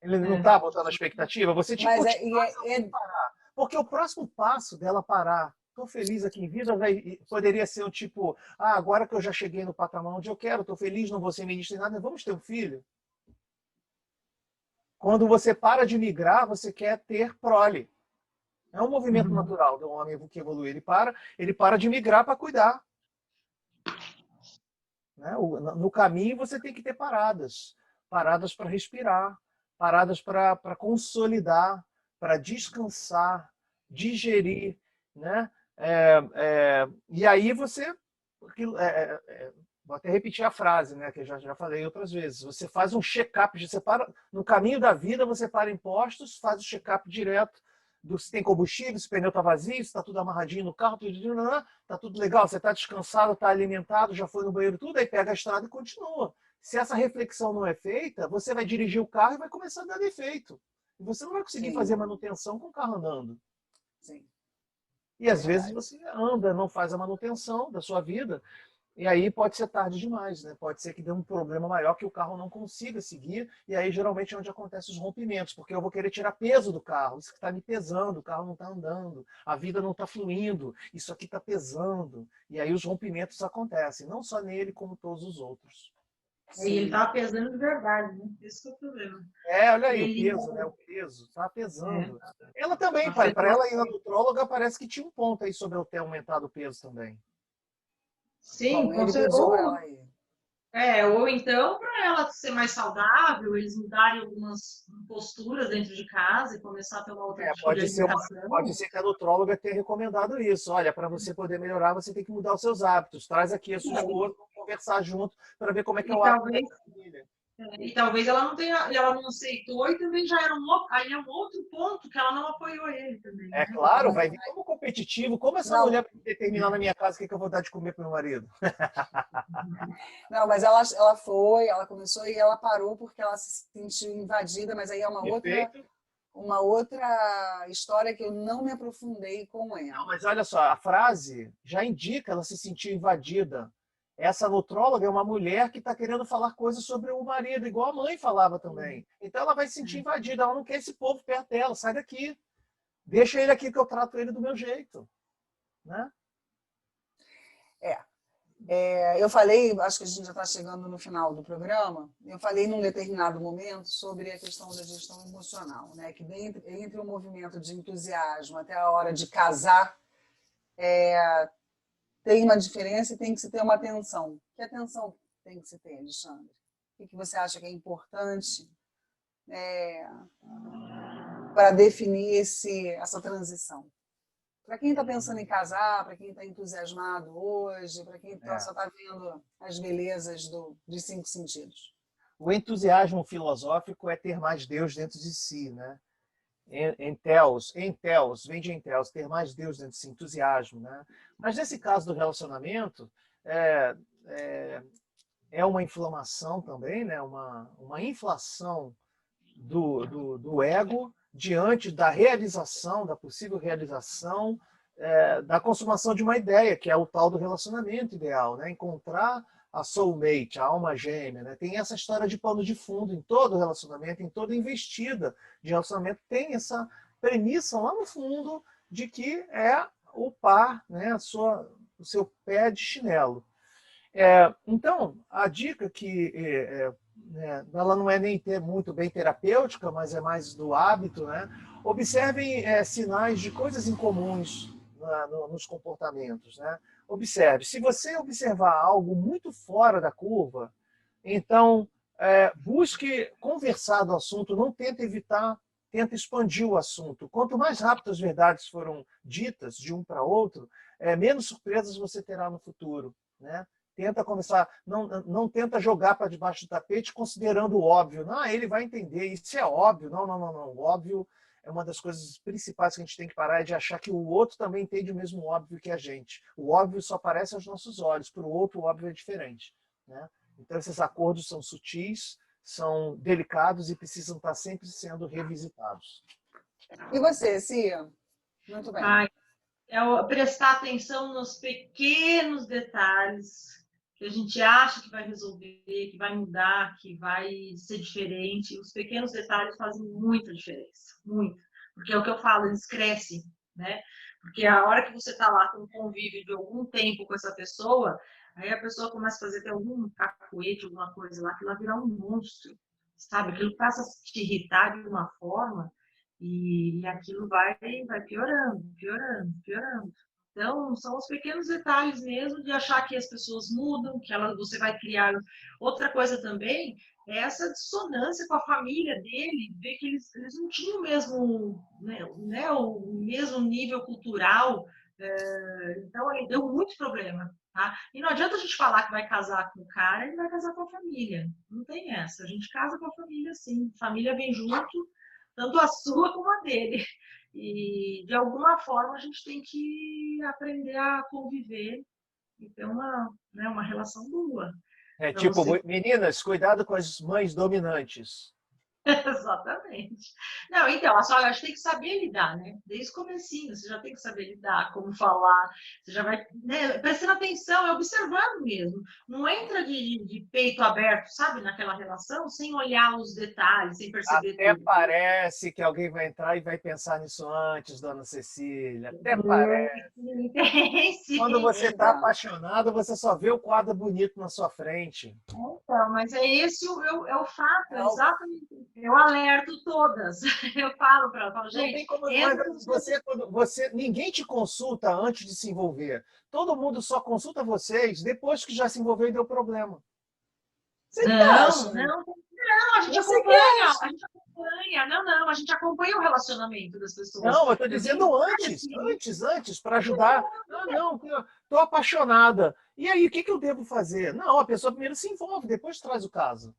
Ele não está botando a expectativa. Você tinha que parar. Porque o próximo passo dela parar, estou feliz aqui em vida, poderia ser um tipo, agora que eu já cheguei no patamar onde eu quero, estou feliz, não vou ser ministro em nada, vamos ter um filho. Quando você para de migrar, você quer ter prole. É um movimento natural do homem que evolui. Ele para de migrar para cuidar. Né? No caminho você tem que ter paradas. Paradas para respirar, paradas para consolidar, para descansar, digerir. Né? E aí você... vou até repetir a frase, né, que eu já falei outras vezes. Você faz um check-up, no caminho da vida você para em postos, faz o check-up direto, se tem combustível, se o pneu está vazio, se está tudo amarradinho no carro, está tudo legal, você está descansado, está alimentado, já foi no banheiro, tudo, aí pega a estrada e continua. Se essa reflexão não é feita, você vai dirigir o carro e vai começar a dar defeito. E você não vai conseguir fazer manutenção com o carro andando. Sim. E às vezes você anda, não faz a manutenção da sua vida, e aí pode ser tarde demais, né? Pode ser que dê um problema maior que o carro não consiga seguir, e aí geralmente é onde acontecem os rompimentos, porque eu vou querer tirar peso do carro, isso que está me pesando, o carro não está andando, a vida não está fluindo, isso aqui está pesando, e aí os rompimentos acontecem, não só nele, como todos os outros. E ele estava pesando de verdade, né? Esse é o problema. Olha aí o peso, né? O peso, está pesando. Ela também, para ela ir na nutróloga, parece que tinha um ponto aí sobre eu ter aumentado o peso também. Sim, ou então para ela ser mais saudável, eles mudarem algumas posturas dentro de casa e começar a ter uma outra tipo de alimentação. Pode ser que a nutróloga tenha recomendado isso. Olha, para você poder melhorar, você tem que mudar os seus hábitos. Traz aqui a sua esposa, vamos conversar junto para ver como é que é o hábito da família. E talvez ela não tenha, ela não aceitou e também já era aí é um outro ponto que ela não apoiou ele também, É né? claro, vai vir como competitivo. Como essa Não, mulher vai determinar na minha casa o que eu vou dar de comer para meu marido? não, mas ela foi, ela começou e ela parou porque ela se sentiu invadida, mas aí é Perfeito. uma outra história que eu não me aprofundei com Não, ela. mas olha só, a frase já indica ela se sentir invadida. Essa nutróloga é uma mulher que está querendo falar coisas sobre o marido, igual a mãe falava também. Então ela vai se sentir invadida, ela não quer esse povo perto dela, sai daqui. Deixa ele aqui que eu trato ele do meu jeito. Né? Eu falei, acho que a gente já está chegando no final do programa, eu falei num determinado momento sobre a questão da gestão emocional, né? Que entre o movimento de entusiasmo até a hora de casar, tem uma diferença e tem que se ter uma atenção. Que atenção tem que se ter, Alexandre? O que você acha que é importante para definir essa transição? Para quem está pensando em casar, para quem está entusiasmado hoje, para quem só está vendo as belezas dos 5 sentidos. O entusiasmo filosófico é ter mais Deus dentro de si, né? Entheos, vem de entheos, ter mais Deus dentro de si, entusiasmo, né? Mas nesse caso do relacionamento, é uma inflamação também, né? Uma inflação do ego diante da realização, da possível realização, da consumação de uma ideia, que é o tal do relacionamento ideal, né? Encontrar a soulmate, a alma gêmea, né? Tem essa história de pano de fundo em todo relacionamento, em toda investida de relacionamento, tem essa premissa lá no fundo de que é o par, né? O seu pé de chinelo. Então, a dica que ela não é nem muito bem terapêutica, mas é mais do hábito, né? Observem sinais de coisas incomuns nos comportamentos, né? Observe. Se você observar algo muito fora da curva, então busque conversar do assunto, não tenta evitar, tenta expandir o assunto. Quanto mais rápido as verdades foram ditas de um para outro, menos surpresas você terá no futuro, né? Tenta começar, não tenta jogar para debaixo do tapete considerando o óbvio. Não, ele vai entender, isso é óbvio. Não. O óbvio é uma das coisas principais que a gente tem que parar, é de achar que o outro também entende o mesmo óbvio que a gente. O óbvio só aparece aos nossos olhos, para o outro o óbvio é diferente. Né? Então esses acordos são sutis, são delicados e precisam estar sempre sendo revisitados. E você, Cia? Muito bem. É prestar atenção nos pequenos detalhes que a gente acha que vai resolver, que vai mudar, que vai ser diferente. Os pequenos detalhes fazem muita diferença, muito. Porque é o que eu falo, eles crescem, né? Porque a hora que você está lá com um convívio de algum tempo com essa pessoa, aí a pessoa começa a fazer até algum cacuete, alguma coisa lá, que ela vira um monstro, sabe? Aquilo passa a te irritar de uma forma e aquilo vai piorando. Então, são os pequenos detalhes mesmo de achar que as pessoas mudam, que você vai criar. Outra coisa também é essa dissonância com a família dele, ver que eles não tinham o mesmo, né, o mesmo nível cultural. Então, aí deu muito problema. Tá? E não adianta a gente falar que vai casar com o cara e vai casar com a família. Não tem essa. A gente casa com a família, sim. A família vem junto, tanto a sua como a dele. E, de alguma forma, a gente tem que aprender a conviver e ter uma relação boa. Tipo, meninas, cuidado com as mães dominantes. Exatamente. Não, então, a gente tem que saber lidar, né? Desde o comecinho, você já tem que saber lidar, como falar, você já vai, né, prestando atenção, observando mesmo. Não entra de peito aberto, sabe, naquela relação, sem olhar os detalhes, sem perceber Até tudo. parece que alguém vai entrar e vai pensar nisso antes, dona Cecília. Até parece. Sim. Quando você está apaixonado, você só vê o quadro bonito na sua frente. Então, mas é esse o fato, exatamente. Eu alerto todas. Eu falo para ela, gente. Não tem como, ninguém te consulta antes de se envolver. Todo mundo só consulta vocês depois que já se envolveu e deu problema. Não, a gente acompanha. A gente acompanha o relacionamento das pessoas. Não, eu estou dizendo antes, para ajudar. Não, estou apaixonada. E aí, o que eu devo fazer? Não, a pessoa primeiro se envolve, depois traz o caso.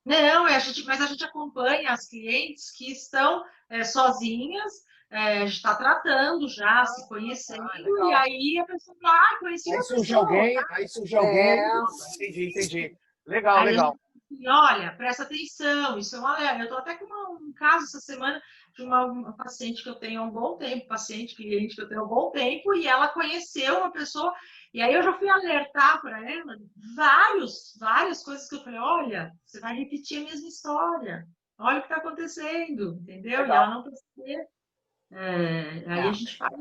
Não, mas a gente acompanha as clientes que estão sozinhas, a gente está tratando já, se conhecendo, e legal. aí a pessoa fala, conheci Aí a surge pessoa, alguém, tá? aí surge alguém. É, Entendi. Legal, Aí a gente legal. assim, olha, presta atenção, isso é um alerta. Eu estou até com um caso essa semana de uma paciente que eu tenho há um bom tempo, paciente, cliente que eu tenho há um bom tempo, e ela conheceu uma pessoa, e aí eu já fui alertar para ela várias coisas que eu falei, olha, você vai repetir a mesma história, olha o que está acontecendo, entendeu? E Legal. ela não percebeu. Aí a é. gente fala,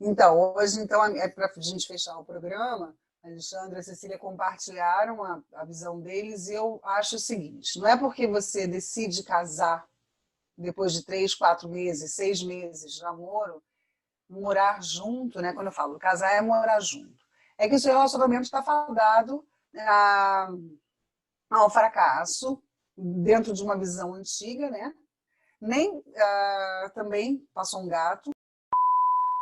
Então, hoje, então, é para a gente fechar o programa, a Alexandra e a Cecília compartilharam a visão deles, e eu acho o seguinte: não é porque você decide casar depois de 3, 4 meses, 6 meses de namoro, morar junto, né? Quando eu falo casar, é morar junto. É que o seu relacionamento está fadado a, ao fracasso, dentro de uma visão antiga, né? Nem também passou um gato,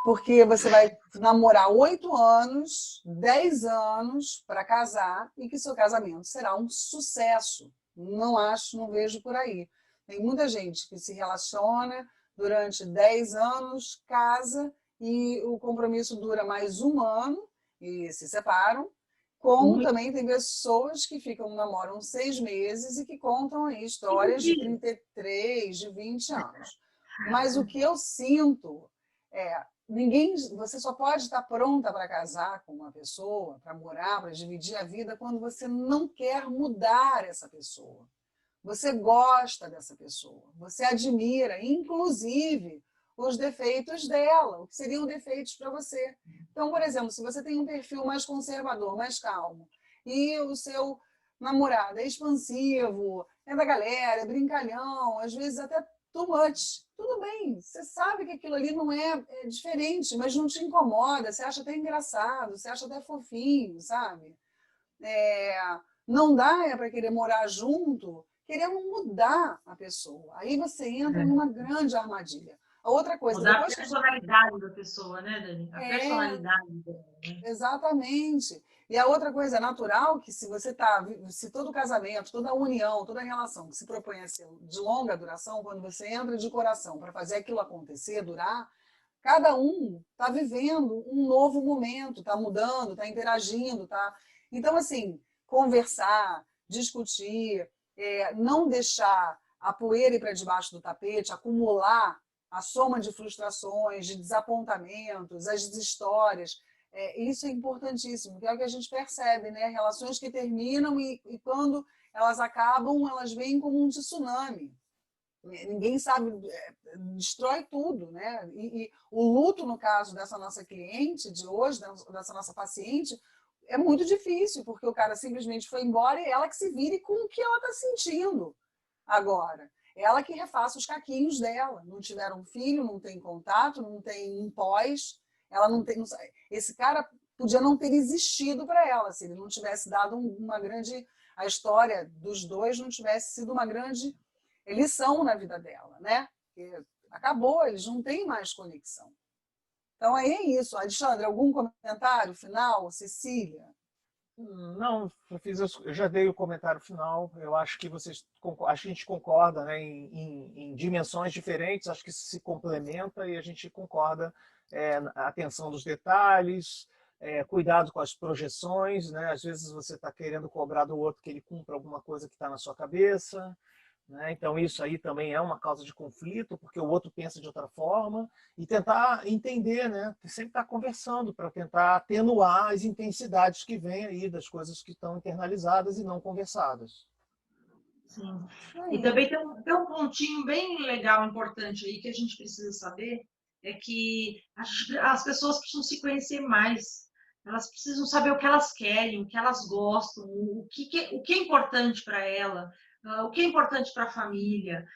porque você vai namorar 8 anos, 10 anos para casar e que seu casamento será um sucesso. Não acho, não vejo por aí. Tem muita gente que se relaciona durante 10 anos, casa e o compromisso dura mais 1 ano e se separam. Como também tem pessoas que namoram 6 meses e que contam aí histórias de 33, de 20 anos. Mas o que eu sinto é você só pode estar pronta para casar com uma pessoa, para morar, para dividir a vida, quando você não quer mudar essa pessoa. Você gosta dessa pessoa, você admira, inclusive, os defeitos dela, o que seriam defeitos para você. Então, por exemplo, se você tem um perfil mais conservador, mais calmo, e o seu namorado é expansivo, é da galera, é brincalhão, às vezes até too much, tudo bem, você sabe que aquilo ali não é diferente, mas não te incomoda, você acha até engraçado, você acha até fofinho, sabe? É, não dá para querer morar junto querendo mudar a pessoa. Aí você entra numa grande armadilha. A outra coisa, mudar a depois que personalidade da pessoa, né, Dani? A é, personalidade dela, né? exatamente. E a outra coisa é natural que se todo casamento, toda união, toda relação que se propõe a ser de longa duração, quando você entra de coração para fazer aquilo acontecer, durar, cada um está vivendo um novo momento, está mudando, está interagindo, tá. Então assim, conversar, discutir, não deixar a poeira ir para debaixo do tapete, acumular a soma de frustrações, de desapontamentos, as histórias. Isso é importantíssimo, que é o que a gente percebe, né? Relações que terminam e quando elas acabam, elas vêm como um tsunami. Ninguém sabe, destrói tudo, né? E o luto, no caso dessa nossa cliente de hoje, dessa nossa paciente, é muito difícil, porque o cara simplesmente foi embora e ela que se vire com o que ela está sentindo agora. Ela que refaça os caquinhos dela. Não tiveram filho, não tem contato, não tem um pós. Ela não tem. Esse cara podia não ter existido para ela se ele não tivesse dado uma grande. A história dos dois não tivesse sido uma grande lição na vida dela, né? Porque acabou, eles não têm mais conexão. Então é isso. Alexandre, algum comentário final? Cecília? Não, eu já dei o comentário final. Eu acho que a gente concorda, né, em dimensões diferentes. Acho que isso se complementa e a gente concorda. Atenção dos detalhes, cuidado com as projeções, né? Às vezes você está querendo cobrar do outro que ele cumpra alguma coisa que está na sua cabeça. Né? Então, isso aí também é uma causa de conflito, porque o outro pensa de outra forma, e tentar entender, né? Sempre estar conversando para tentar atenuar as intensidades que vêm aí das coisas que estão internalizadas e não conversadas. Sim. E também tem um pontinho bem legal, importante aí, que a gente precisa saber, é que as pessoas precisam se conhecer mais. Elas precisam saber o que elas querem, o que elas gostam, o que é importante para ela, o que é importante para a família,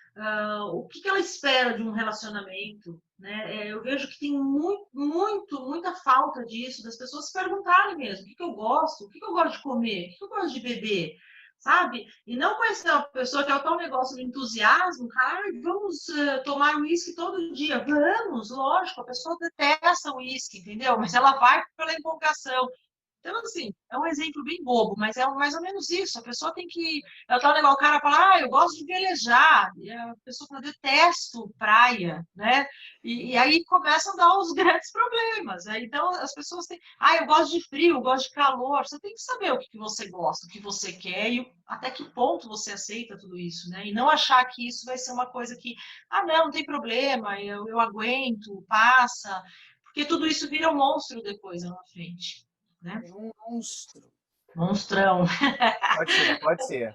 o que ela espera de um relacionamento. Né? Eu vejo que tem muita falta disso, das pessoas se perguntarem mesmo, o que eu gosto, o que eu gosto de comer, o que eu gosto de beber, sabe? E não conhecer uma pessoa que é o tal negócio do entusiasmo, cara, vamos tomar uísque todo dia. Vamos, lógico, a pessoa detesta o uísque, entendeu? Mas ela vai pela empolgação. Então, assim, é um exemplo bem bobo, mas é mais ou menos isso. A pessoa tem que. É o tal negócio, o cara fala, eu gosto de velejar. E a pessoa fala, detesto praia, né? E aí começam a dar os grandes problemas. Aí, então, as pessoas têm. Eu gosto de frio, eu gosto de calor. Você tem que saber o que você gosta, o que você quer e até que ponto você aceita tudo isso, né? E não achar que isso vai ser uma coisa que, não tem problema, eu aguento, passa. Porque tudo isso vira um monstro depois lá na frente. Né? Um monstro. Monstrão.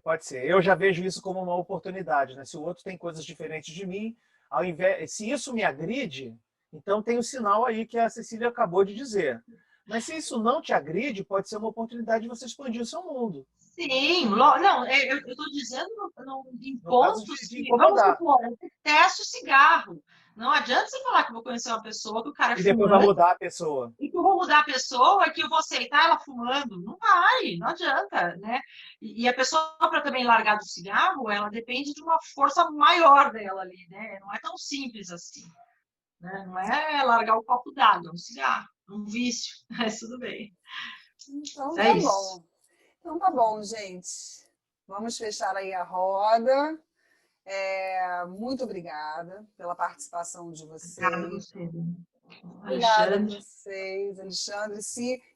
Pode ser. Eu já vejo isso como uma oportunidade, né? Se o outro tem coisas diferentes de mim, se isso me agride, então tem o sinal aí que a Cecília acabou de dizer. Mas se isso não te agride, pode ser uma oportunidade de você expandir o seu mundo. Sim, não, eu estou dizendo em pontos de que, vamos incomodar. supor, eu detesto cigarro. Não adianta você falar que eu vou conhecer uma pessoa que o cara é E depois fumante, vai mudar a pessoa. e que eu vou mudar a pessoa, que eu vou aceitar ela fumando. Não vai, não adianta, né? E a pessoa, para também largar do cigarro, ela depende de uma força maior dela ali, né? Não é tão simples assim. Né? Não é largar o copo d'água, é um cigarro, é um vício, mas tudo bem. Então É tá isso. bom. Então tá bom, gente. Vamos fechar aí a roda. Muito obrigada pela participação de Obrigada a vocês. você. Obrigada a Alexandre. vocês, Alexandre.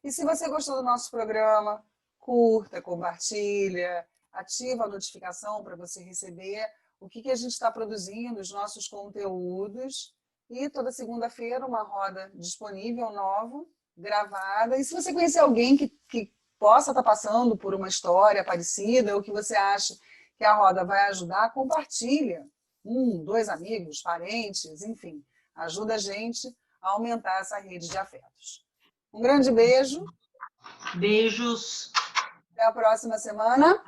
E se você gostou do nosso programa, curta, compartilha, ativa a notificação para você receber o que a gente está produzindo, os nossos conteúdos. E toda segunda-feira uma roda disponível, nova, gravada. E se você conhecer alguém que possa estar passando por uma história parecida, ou que você acha que a roda vai ajudar, compartilha. 1, 2 amigos, parentes, enfim. Ajuda a gente a aumentar essa rede de afetos. Um grande beijo. Beijos. Até a próxima semana.